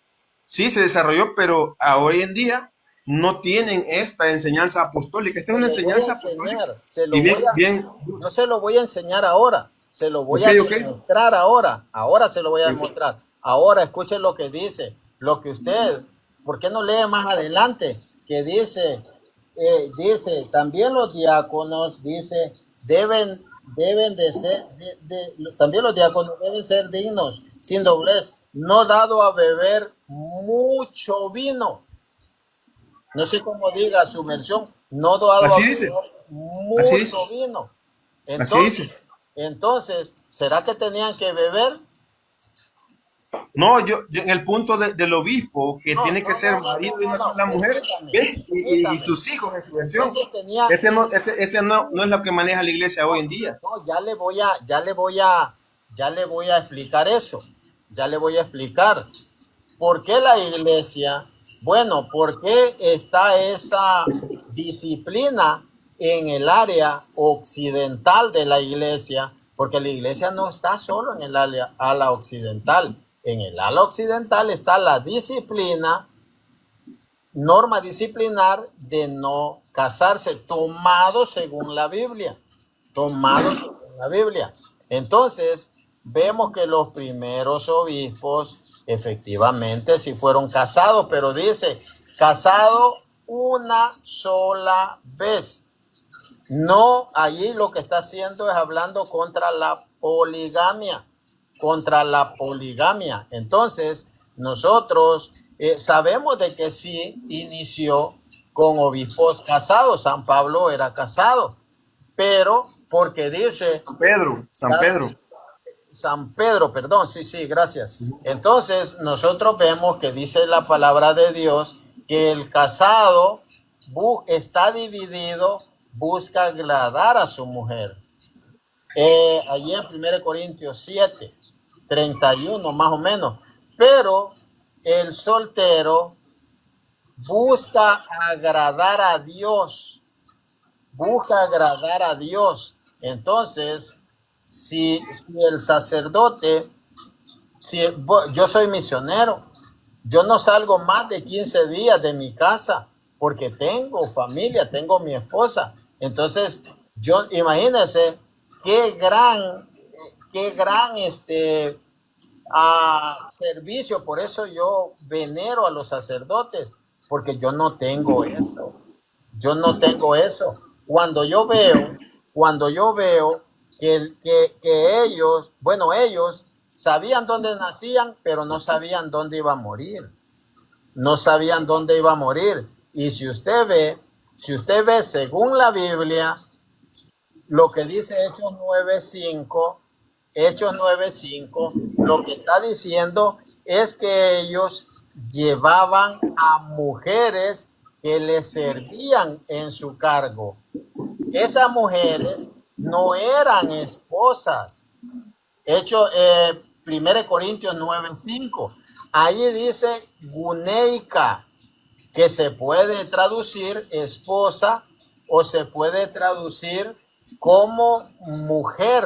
sí se desarrolló, pero hoy en día no tienen esta enseñanza apostólica. Esta es una se lo voy a enseñanza apostólica. enseñar, Y bien, yo se lo voy a enseñar ahora, se lo voy ok, a ok. demostrar ahora se lo voy a demostrar. Ahora escuche lo que dice, lo que usted, ¿por qué no lee más adelante? Que dice, también los diáconos, dice, deben de ser, también los diáconos deben ser dignos, sin doblez, no dado a beber mucho vino. No sé cómo diga su versión, no dado a Así beber dice, así dice, mucho vino. así Entonces, dice. ¿será que tenían que beber? No, yo en el punto del obispo, que No, tiene que no, ser no, no, marido no, de no, una no, sola mujer, permítame, ¿ves? Y permítame. sus hijos en su versión. Entonces tenía, Ese no es la que maneja la iglesia hoy en día. no, ya le voy a explicar eso. Ya le voy a explicar. ¿Por qué la iglesia? Bueno, ¿por qué está esa disciplina en el área occidental de la iglesia? Porque la iglesia no está solo en el ala occidental. En el ala occidental está la disciplina, norma disciplinar de no casarse, tomado según la Biblia. Tomado según la Biblia. Entonces, vemos que los primeros obispos efectivamente sí fueron casados, pero dice, casado una sola vez. No, allí lo que está haciendo es hablando contra la poligamia, Entonces, nosotros sabemos de que sí inició con obispos casados. San Pablo era casado, pero porque dice San Pedro. Perdón, sí, gracias. Entonces, nosotros vemos que dice la palabra de Dios que el casado está dividido, busca agradar a su mujer. Allí en 1 Corintios 7, 31 más o menos. Pero el soltero busca agradar a Dios. Entonces, si el sacerdote, yo soy misionero, yo no salgo más de 15 días de mi casa porque tengo familia, tengo mi esposa. Entonces, imagínense qué gran servicio. Por eso yo venero a los sacerdotes, porque yo no tengo eso. Cuando yo veo que ellos sabían dónde nacían, pero no sabían dónde iba a morir. Y si usted ve según la Biblia, lo que dice Hechos 9:5, lo que está diciendo es que ellos llevaban a mujeres que les servían en su cargo. Esas mujeres no eran esposas. Hecho, 1 Corintios 9:5. Allí dice guneica, que se puede traducir esposa o se puede traducir como mujer.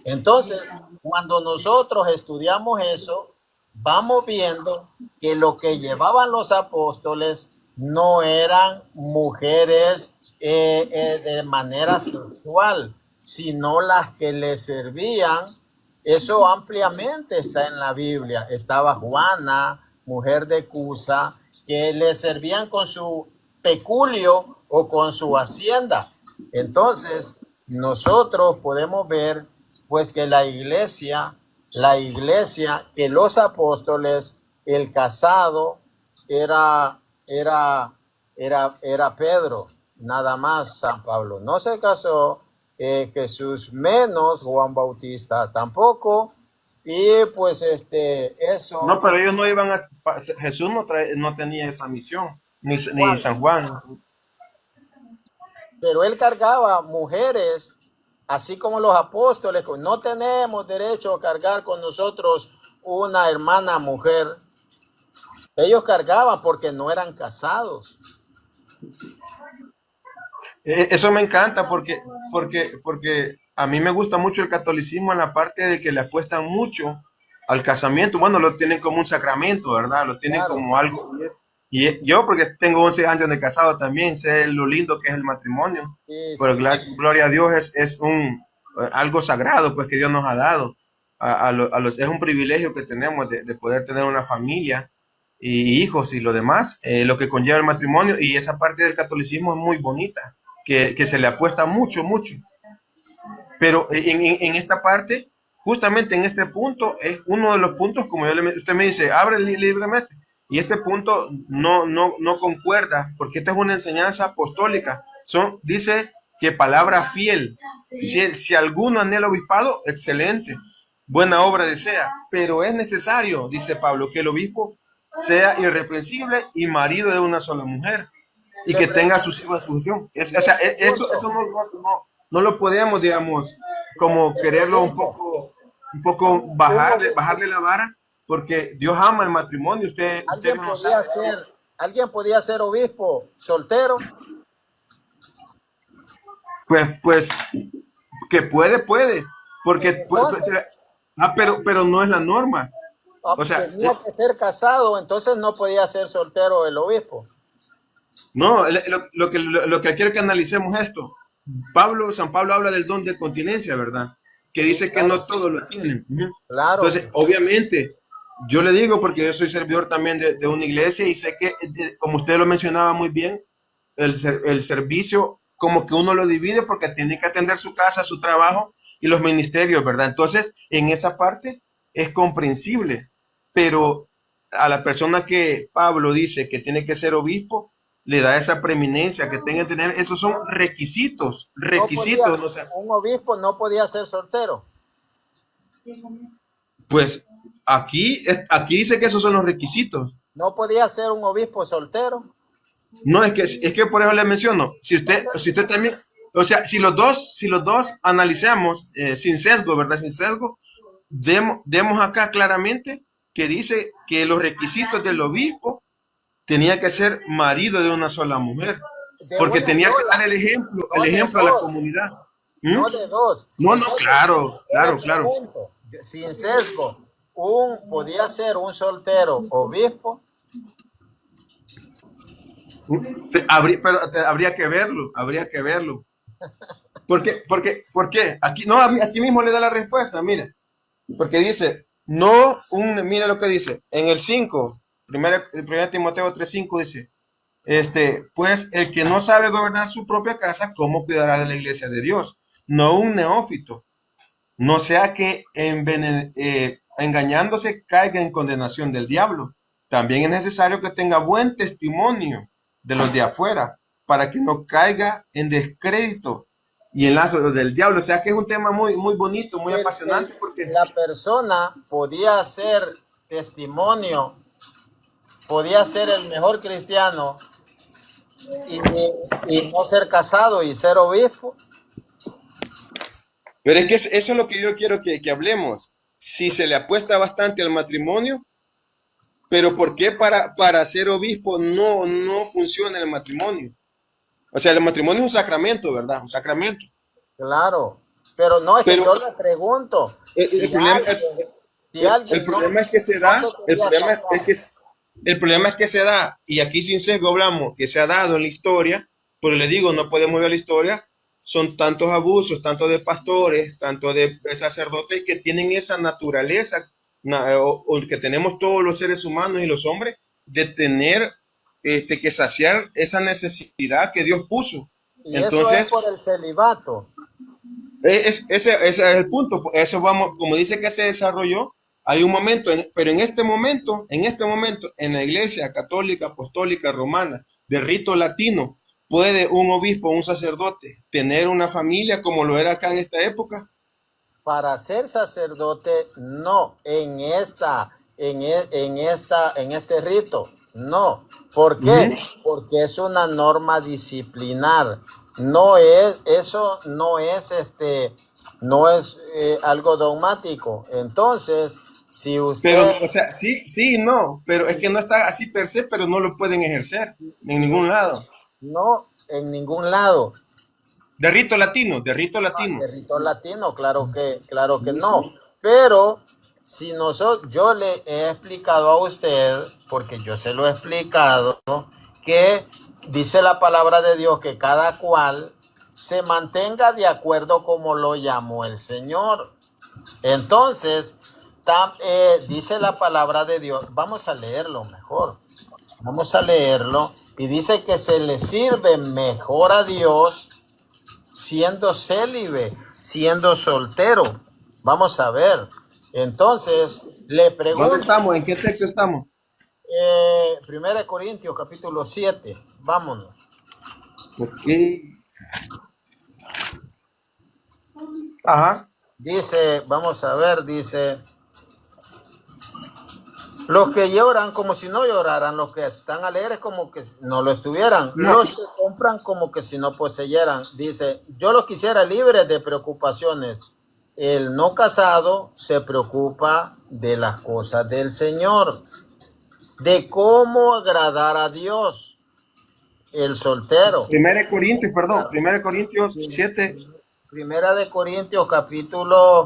Entonces, cuando nosotros estudiamos eso, vamos viendo que lo que llevaban los apóstoles no eran mujeres de manera sexual, sino las que les servían. Eso ampliamente está en la Biblia. Estaba Juana, mujer de Cusa, que le servían con su peculio o con su hacienda. Entonces, nosotros podemos ver pues que la iglesia, que los apóstoles, el casado era Pedro, nada más. San Pablo no se casó, Jesús menos, Juan Bautista tampoco, y pues eso. No, pero ellos no iban a... Jesús no tenía esa misión, ni San Juan. Pero él cargaba mujeres, así como los apóstoles. No tenemos derecho a cargar con nosotros una hermana mujer. Ellos cargaban porque no eran casados. Eso me encanta porque a mí me gusta mucho el catolicismo en la parte de que le apuestan mucho al casamiento. Bueno, lo tienen como un sacramento, ¿verdad? Lo tienen como algo. Y yo, porque tengo 11 años de casado también, sé lo lindo que es el matrimonio. Pero gloria a Dios, es algo sagrado pues que Dios nos ha dado. Es un privilegio que tenemos de poder tener una familia y hijos y lo demás, lo que conlleva el matrimonio, y esa parte del catolicismo es muy bonita, que se le apuesta mucho. Pero en esta parte, justamente en este punto, es uno de los puntos, como usted me dice, abre libremente, y este punto no concuerda, porque esta es una enseñanza apostólica. Dice que palabra fiel, si alguno anhela obispado, excelente, buena obra desea, pero es necesario, dice Pablo, que el obispo sea irreprensible y marido de una sola mujer, y que tenga a sus hijos en sujeción. Eso no lo podemos, digamos, como quererlo un poco bajarle la vara, porque Dios ama el matrimonio. ¿Alguien podía ser obispo soltero? Pues que puede, porque pero no es la norma. O sea, tenía que ser casado, entonces no podía ser soltero el obispo. No, lo que quiero que analicemos esto. San Pablo habla del don de continencia, ¿verdad? Que dice que no todos lo tienen. Claro. Entonces, obviamente, yo le digo, porque yo soy servidor también de una iglesia, y sé que, como usted lo mencionaba muy bien, el servicio como que uno lo divide porque tiene que atender su casa, su trabajo y los ministerios, ¿verdad? Entonces, en esa parte es comprensible, pero a la persona que Pablo dice que tiene que ser obispo, le da esa preeminencia, que tenga que tener, esos son requisitos. O sea, un obispo no podía ser soltero. Pues aquí dice que esos son los requisitos. No podía ser un obispo soltero. No, es que por eso le menciono, si usted también, o sea, si los dos analizamos sin sesgo, ¿verdad? Sin sesgo, demos acá claramente que dice que los requisitos del obispo tenía que ser marido de una sola mujer, porque tenía que dar el ejemplo a la comunidad. No de dos. No, claro. Sin sesgo, podía ser un soltero obispo. Pero habría que verlo. ¿Por qué? Aquí mismo le da la respuesta, mire. Porque dice, mira lo que dice, en el 5, 1 Timoteo 3:5 dice, pues el que no sabe gobernar su propia casa, ¿cómo cuidará de la iglesia de Dios? No un neófito, no sea que engañándose caiga en condenación del diablo. También es necesario que tenga buen testimonio de los de afuera, para que no caiga en descrédito y el lazo del diablo. O sea que es un tema muy, muy bonito, muy apasionante porque... La persona podía ser testimonio, podía ser el mejor cristiano y, y no ser casado y ser obispo. Pero es que eso es lo que yo quiero que hablemos. Si se le apuesta bastante al matrimonio, pero ¿por qué para ser obispo no funciona el matrimonio? O sea, el matrimonio es un sacramento, ¿verdad? Un sacramento. Claro, pero no, es que Pero yo le pregunto, el problema, si alguien el problema es que se da, no se quería casar, el problema es que se da, y aquí sin sesgo hablamos, que se ha dado en la historia, pero le digo, no podemos ver la historia, son tantos abusos, tanto de pastores, tanto de sacerdotes que tienen esa naturaleza, o que tenemos todos los seres humanos y los hombres, de tener que saciar esa necesidad que Dios puso. y eso es Entonces, por el celibato. ese es el punto. Eso vamos, como dice que se desarrolló, hay un momento, pero en este momento, en la Iglesia Católica Apostólica Romana de rito latino, ¿puede un obispo, un sacerdote, tener una familia como lo era acá en esta época? Para ser sacerdote, no, en este rito, no. ¿Por qué? Porque es una norma disciplinar. No es, eso no es algo dogmático. Entonces, si Pero, usted, o sea, sí, no, pero es que no está así per se, pero no lo pueden ejercer en ningún lado. no, en ningún lado. De rito latino, de rito latino. De rito latino, claro que no. Pero si nosotros, yo le he explicado a usted, porque yo se lo he explicado, que dice la palabra de Dios que cada cual se mantenga de acuerdo como lo llamó el Señor. Entonces, dice la palabra de Dios, vamos a leerlo mejor, vamos a leerlo, y dice que se le sirve mejor a Dios siendo célibe, siendo soltero. Vamos a ver. Entonces, le pregunto. ¿Dónde estamos? ¿En qué texto estamos? 1 Corintios capítulo 7. Vámonos. Ok. Ajá. Dice, vamos a ver, dice, los que lloran como si no lloraran, los que están alegres como que no lo estuvieran, los que compran como que si no poseyeran. Dice, yo los quisiera libres de preocupaciones. El no casado se preocupa de las cosas del Señor, de cómo agradar a Dios. El soltero. 1 Corintios 7. Primera de Corintios capítulo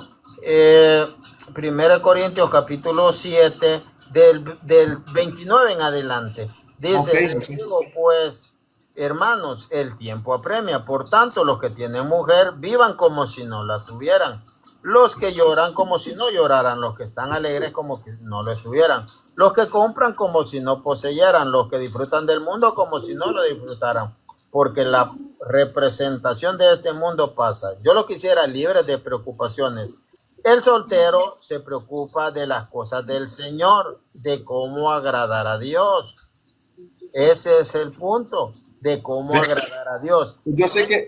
7 del 29 en adelante. Dice, Okay. les digo pues, hermanos, el tiempo apremia, por tanto los que tienen mujer vivan como si no la tuvieran, los que lloran como si no lloraran, los que están alegres como si no lo estuvieran, los que compran como si no poseyeran, los que disfrutan del mundo como si no lo disfrutaran, porque la representación de este mundo pasa. Yo lo quisiera libres de preocupaciones. El soltero se preocupa de las cosas del Señor, de cómo agradar a Dios. Ese es el punto, de cómo agradar a Dios. Yo sé que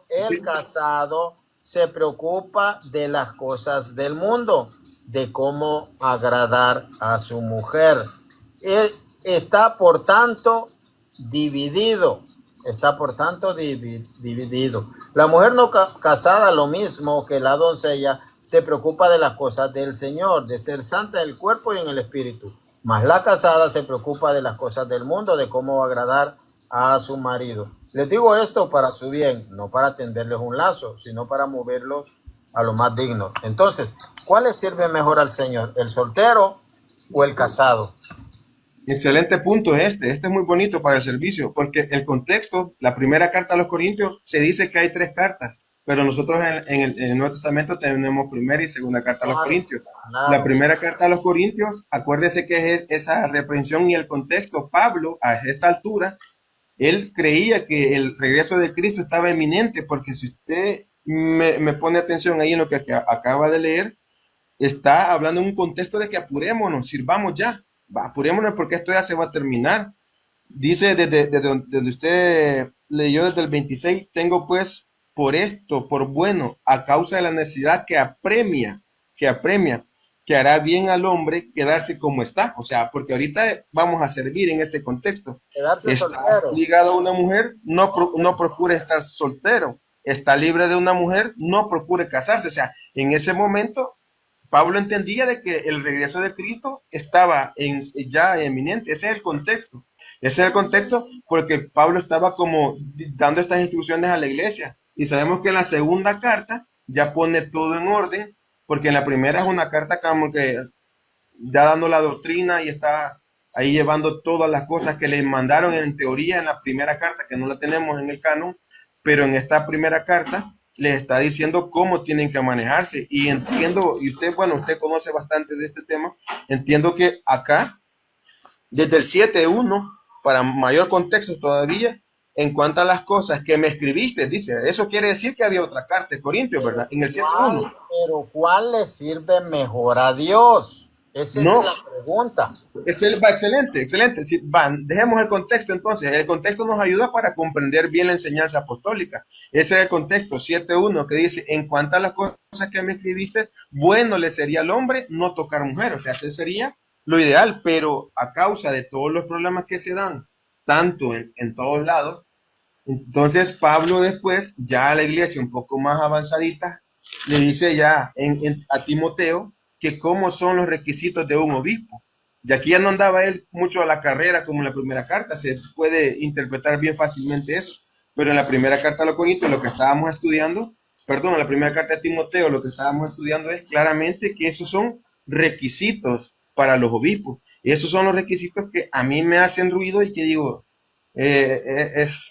El casado se preocupa de las cosas del mundo, de cómo agradar a su mujer. Está por tanto dividido. La mujer no casada, lo mismo que la doncella, se preocupa de las cosas del Señor, de ser santa en el cuerpo y en el espíritu. Mas la casada se preocupa de las cosas del mundo, de cómo agradar a su marido. Les digo esto para su bien, no para tenderles un lazo, sino para moverlos a lo más digno. Entonces, ¿cuál le sirve mejor al Señor? ¿El soltero o el casado? excelente punto este es muy bonito para el servicio, porque el contexto, la primera carta a los Corintios, se dice que hay 3 cartas, pero nosotros en el Nuevo Testamento tenemos primera y segunda carta a los Corintios. Claro. La primera carta a los Corintios, acuérdese que es esa reprensión y el contexto. Pablo, a esta altura, él creía que el regreso de Cristo estaba inminente, porque si usted me pone atención ahí en lo que acaba de leer, está hablando en un contexto de que apurémonos, sirvamos ya. Apurémonos porque esto ya se va a terminar. Dice desde donde usted leyó desde el 26, tengo pues por esto, por bueno, a causa de la necesidad que apremia, que hará bien al hombre quedarse como está. O sea, porque ahorita vamos a servir en ese contexto. Quedarse Estás soltero. ligado a una mujer, no procure estar soltero. Está libre de una mujer, no procure casarse. O sea, en ese momento Pablo entendía de que el regreso de Cristo estaba ya eminente. Ese es el contexto. Ese es el contexto porque Pablo estaba como dando estas instrucciones a la iglesia. Y sabemos que en la segunda carta ya pone todo en orden, porque en la primera es una carta como que ya dando la doctrina y está ahí llevando todas las cosas que le mandaron en teoría en la primera carta, que no la tenemos en el canon, pero en esta primera carta les está diciendo cómo tienen que manejarse. Y entiendo, y usted, bueno, usted conoce bastante de este tema, entiendo que acá, desde el 7.1, para mayor contexto todavía, en cuanto a las cosas que me escribiste, dice, eso quiere decir que había otra carta de Corintios, ¿verdad? En el 7.1. Pero ¿cuál le sirve mejor a Dios? Esa es No, la pregunta. va excelente, excelente. Sí, dejemos el contexto entonces. El contexto nos ayuda para comprender bien la enseñanza apostólica. Ese es el contexto 7.1 que dice, en cuanto a las cosas que me escribiste, bueno le sería al hombre no tocar mujer. O sea, ese sería lo ideal, pero a causa de todos los problemas que se dan, tanto en todos lados, entonces Pablo después, ya a la iglesia un poco más avanzadita, le dice ya a Timoteo que cómo son los requisitos de un obispo. Y aquí ya no andaba él mucho a la carrera como en la primera carta, se puede interpretar bien fácilmente eso, pero en la primera carta a los Corintios lo que estábamos estudiando, perdón, en la primera carta de Timoteo lo que estábamos estudiando es claramente que esos son requisitos para los obispos. Y esos son los requisitos que a mí me hacen ruido y que digo,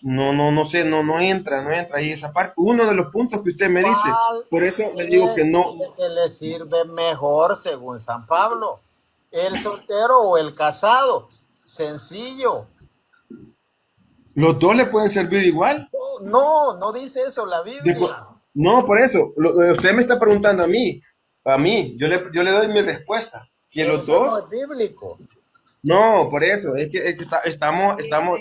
no sé, no entra ahí esa parte. Uno de los puntos que usted me dice, ¿Cuál por eso le digo que es no. el que le sirve mejor según San Pablo? ¿El soltero o el casado? Sencillo. Los dos le pueden servir igual. No, no dice eso la Biblia. No, por eso, usted me está preguntando a mí, yo le doy mi respuesta, que los Eso no dos, es bíblico. no, por eso, es que estamos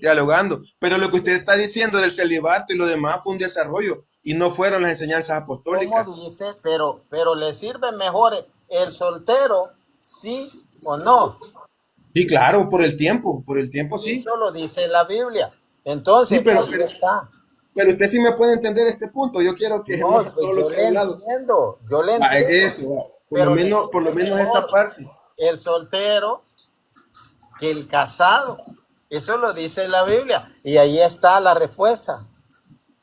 dialogando, pero lo que usted está diciendo del celibato y lo demás fue un desarrollo y no fueron las enseñanzas ¿Cómo apostólicas. dice? Pero le sirve mejor el soltero, sí o no. Sí, claro, por el tiempo sí. Eso lo dice la Biblia. Sí, Entonces, pero, ahí está. pero usted sí me puede entender este punto. Yo quiero que No, más pues todo lo que he hablado. yo le Va, entiendo, eso, va. pero le Por lo sirve menos esta mejor parte. el soltero que el casado. Eso lo dice la Biblia. Y ahí está la respuesta.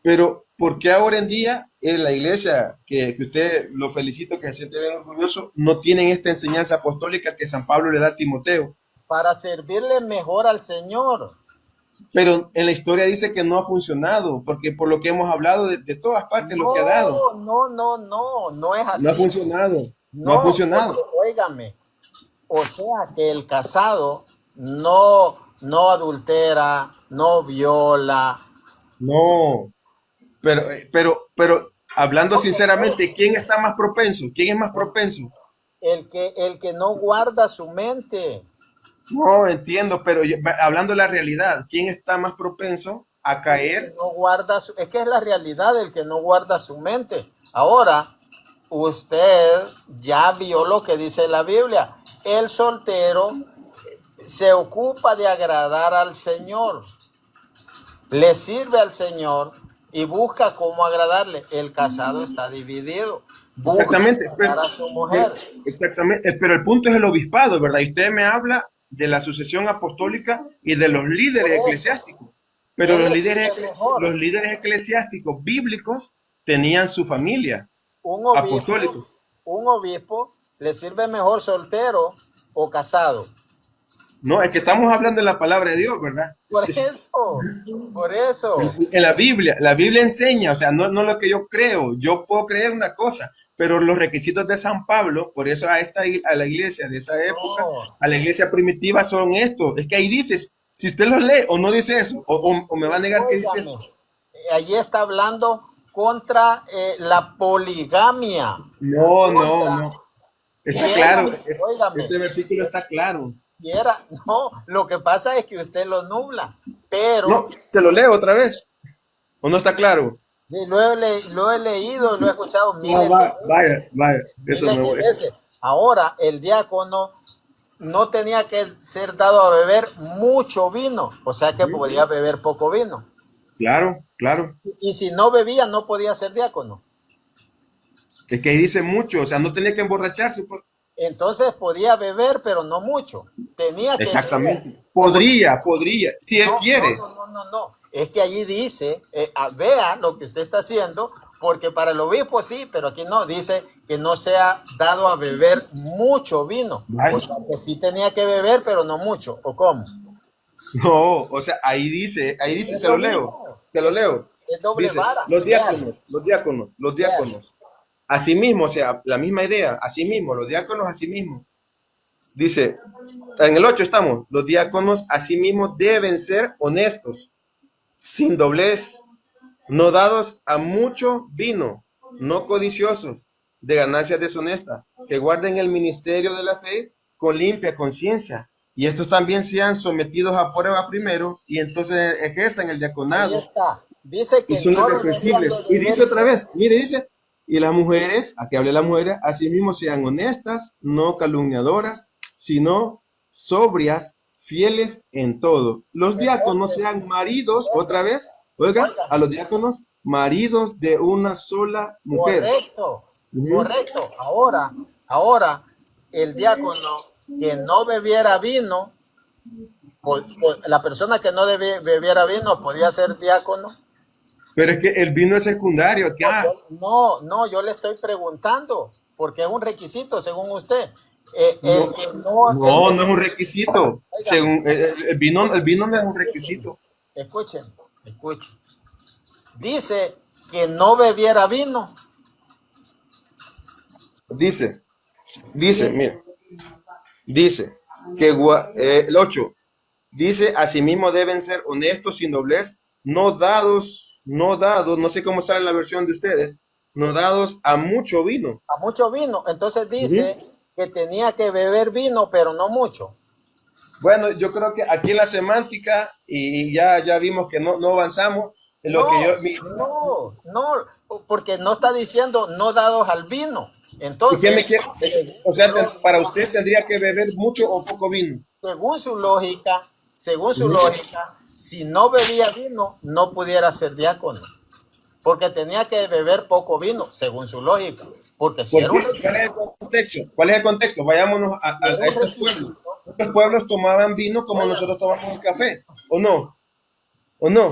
Pero, ¿por qué ahora en día en la iglesia, que usted lo felicito, que se siente bien orgulloso, no tienen esta enseñanza apostólica que San Pablo le da a Timoteo? Para servirle mejor al Señor. Pero en la historia dice que no ha funcionado, porque por lo que hemos hablado de todas partes, lo que ha dado, No es no ha así. funcionado, no ha No, funcionado. porque, óigame, o sea que el casado no adultera, no viola. No, pero hablando sinceramente, ¿quién está más propenso? ¿Quién es más propenso? El que no guarda su mente. No entiendo, pero hablando de la realidad, ¿quién está más propenso a caer? No guarda es que es la realidad el que no guarda su mente. Ahora, usted ya vio lo que dice la Biblia. El soltero se ocupa de agradar al Señor, le sirve al Señor y busca cómo agradarle. El casado está dividido, busca Exactamente, agradar a su mujer. exactamente, pero el punto es el obispado, ¿verdad? Y usted me habla de la sucesión apostólica y de los líderes Por eso, eclesiásticos, pero ¿quién los le líderes, sirve mejor? los líderes eclesiásticos bíblicos tenían su familia Un obispo, apostólica. un obispo le sirve mejor soltero o casado. No, es que estamos hablando de la palabra de Dios, ¿verdad? Por eso. En la Biblia enseña, o sea, no lo que yo creo, yo puedo creer una cosa, pero los requisitos de San Pablo, por eso a la iglesia de esa época, No, a la iglesia primitiva son estos, es que ahí dices, si usted los lee o no dice eso, o me va a negar que dice eso. óigame, allí está hablando contra la poligamia. No, está claro, Óigame, ese versículo está claro. no, lo que pasa es que usted lo nubla, pero No, se lo leo otra vez, o no está claro. Sí, lo he leído, lo he escuchado Ah, vaya, vaya, eso miles no, de eso. veces. Ahora, el diácono no tenía que ser dado a beber mucho vino, o sea que Ujú. podía beber poco vino. Claro, claro. Y si no bebía, no podía ser diácono. Es que ahí dice mucho, o sea, no tenía que emborracharse, pues. Entonces podía beber, pero no mucho. Tenía que beber. Exactamente. Como Podría, si él quiere. no. Es que allí dice, vea lo que usted está haciendo, porque para el obispo sí, pero aquí no. Dice que no sea dado a beber mucho vino. O Vaya. sea, que sí tenía que beber, pero no mucho. ¿O cómo? No, o sea, ahí dice, Es se lo lo leo, mismo. se lo leo. Es doble Dice, vara. los Véalo, diáconos, los diáconos, los véalo. diáconos. Asimismo, o sea, la misma idea, asimismo, los diáconos asimismo. Dice, en el 8 estamos, los diáconos asimismo deben ser honestos, sin doblez, no dados a mucho vino, no codiciosos de ganancias deshonestas, que guarden el ministerio de la fe con limpia conciencia. Y estos también sean sometidos a prueba primero y entonces ejerzan el Ahí diaconado está. Dice y que son no deberían irreprensibles. de Y beber dice otra vino. vez, mire, dice, y las mujeres, aquí habla las mujeres, asimismo sean honestas, no calumniadoras, sino sobrias, fieles en todo. Los diáconos Perfecto, sean maridos, perfecto. otra vez, oiga, Oiga, a los diáconos, maridos de una sola mujer. correcto, Ujú. correcto. Ahora, el diácono que no bebiera vino, la persona que no bebiera vino podía ser diácono. Pero es que el vino es secundario, No, acá. yo le estoy preguntando, porque es un requisito según usted. El No, que no, el no, que, no es un requisito. oiga, Según el vino no es un requisito. escuchen, escuchen. Dice que no bebiera vino. Dice, dice, Y mira. Dice que el 8 dice, asimismo deben ser honestos sin doblez, no dados, no sé cómo sale la versión de ustedes, no dados a mucho vino. a mucho vino. Entonces Ujú. dice que tenía que beber vino, pero no mucho. Bueno, yo creo que aquí en la semántica, y ya vimos que no avanzamos, en lo que No, yo, porque no está diciendo no dados al vino. ¿y qué me Entonces, quiere? O sea, para usted tendría que beber mucho o poco vino. según su lógica, según su Ujú. lógica, si no bebía vino, no pudiera ser diácono, porque tenía que beber poco vino, según su lógica, porque si ¿Por era un qué? ¿Cuál es el requisito, contexto? ¿Cuál es el contexto? Vayámonos si era a un estos pueblos. requisito, Estos pueblos tomaban vino como oiga, nosotros tomamos café, ¿o no? ¿O no?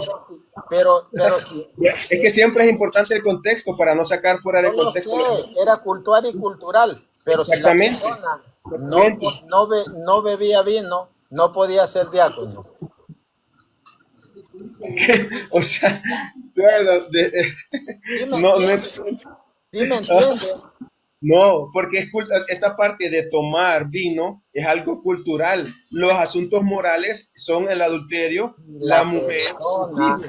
pero si, Es que siempre es importante el contexto para no sacar fuera yo de lo sé, contexto las cosas. era cultural y cultural, pero si la Exactamente, persona exactamente. no bebía vino, no podía ser diácono. O sea, bueno, ¿Sí me no, no, entiende? ¿Sí me entiende? no, porque esta parte de tomar vino es algo cultural. Los asuntos morales son el adulterio, la La mujer, los persona, hijos.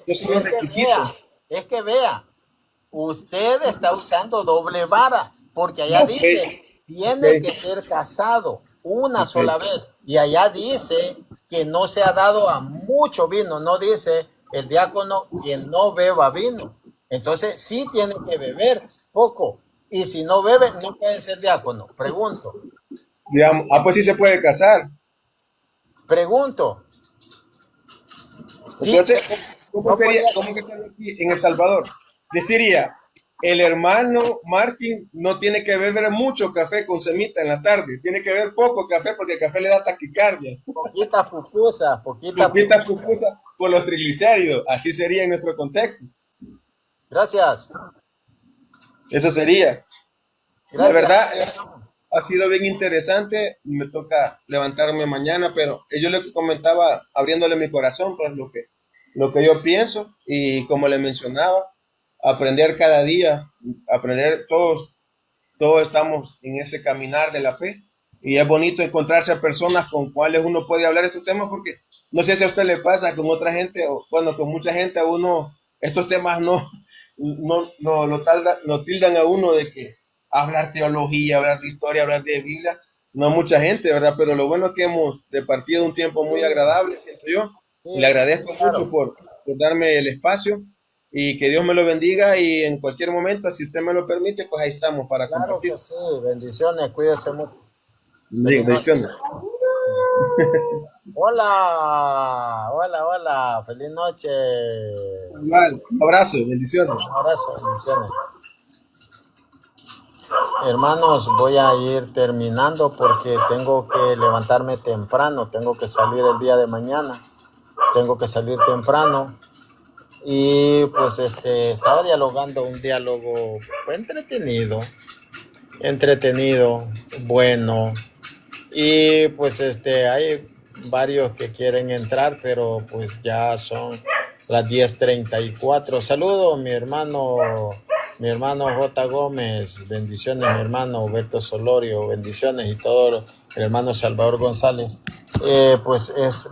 Esos son los requisitos. es que vea, usted está usando doble vara, porque allá Ok, dice, tiene que ok, ser casado una ok. sola vez, y allá dice que no se ha dado a mucho vino, no dice el diácono que no beba vino. Entonces sí tiene que beber poco, y si no bebe, no puede ser diácono. Digamos, pues sí se puede casar. Pregunto, sí, Entonces, ¿cómo no sería, podía. cómo que sería aquí en El Salvador? Deciría, el hermano Martín no tiene que beber mucho café con semita en la tarde, tiene que beber poco café porque el café le da taquicardia, Poquita poquita pupusa. pupusa por los triglicéridos, así sería en nuestro contexto. Gracias, Eso sería. La gracias. verdad, ha sido bien interesante. Me toca levantarme mañana, pero yo le comentaba, abriéndole mi corazón, pues lo que yo pienso y como le mencionaba, aprender cada día, aprender todos estamos en este caminar de la fe y es bonito encontrarse a personas con cuales uno puede hablar estos temas porque no sé si a usted le pasa con otra gente o bueno, con mucha gente a uno estos temas no tildan a uno de que hablar teología, hablar de historia, hablar de Biblia, no mucha gente, ¿verdad? Pero lo bueno es que hemos departido un tiempo muy Sí, agradable, siento yo, y le sí, agradezco mucho claro. por darme el espacio y que Dios me lo bendiga y en cualquier momento, si usted me lo permite, pues ahí estamos para Claro compartir. que sí, bendiciones, cuídese mucho. Feliz noche. Bendiciones. Hola, hola, hola, feliz noche. Igual, un abrazo, bendiciones. Un abrazo, bendiciones. Hermanos, voy a ir terminando porque tengo que levantarme temprano, tengo que salir el día de mañana, tengo que salir temprano. Y pues estaba dialogando un diálogo entretenido, bueno. Y pues hay varios que quieren entrar, pero pues ya son las 10:34. Saludos, mi hermano J. Gómez, bendiciones, mi hermano Beto Solorio, bendiciones y todo, el hermano Salvador González. Pues es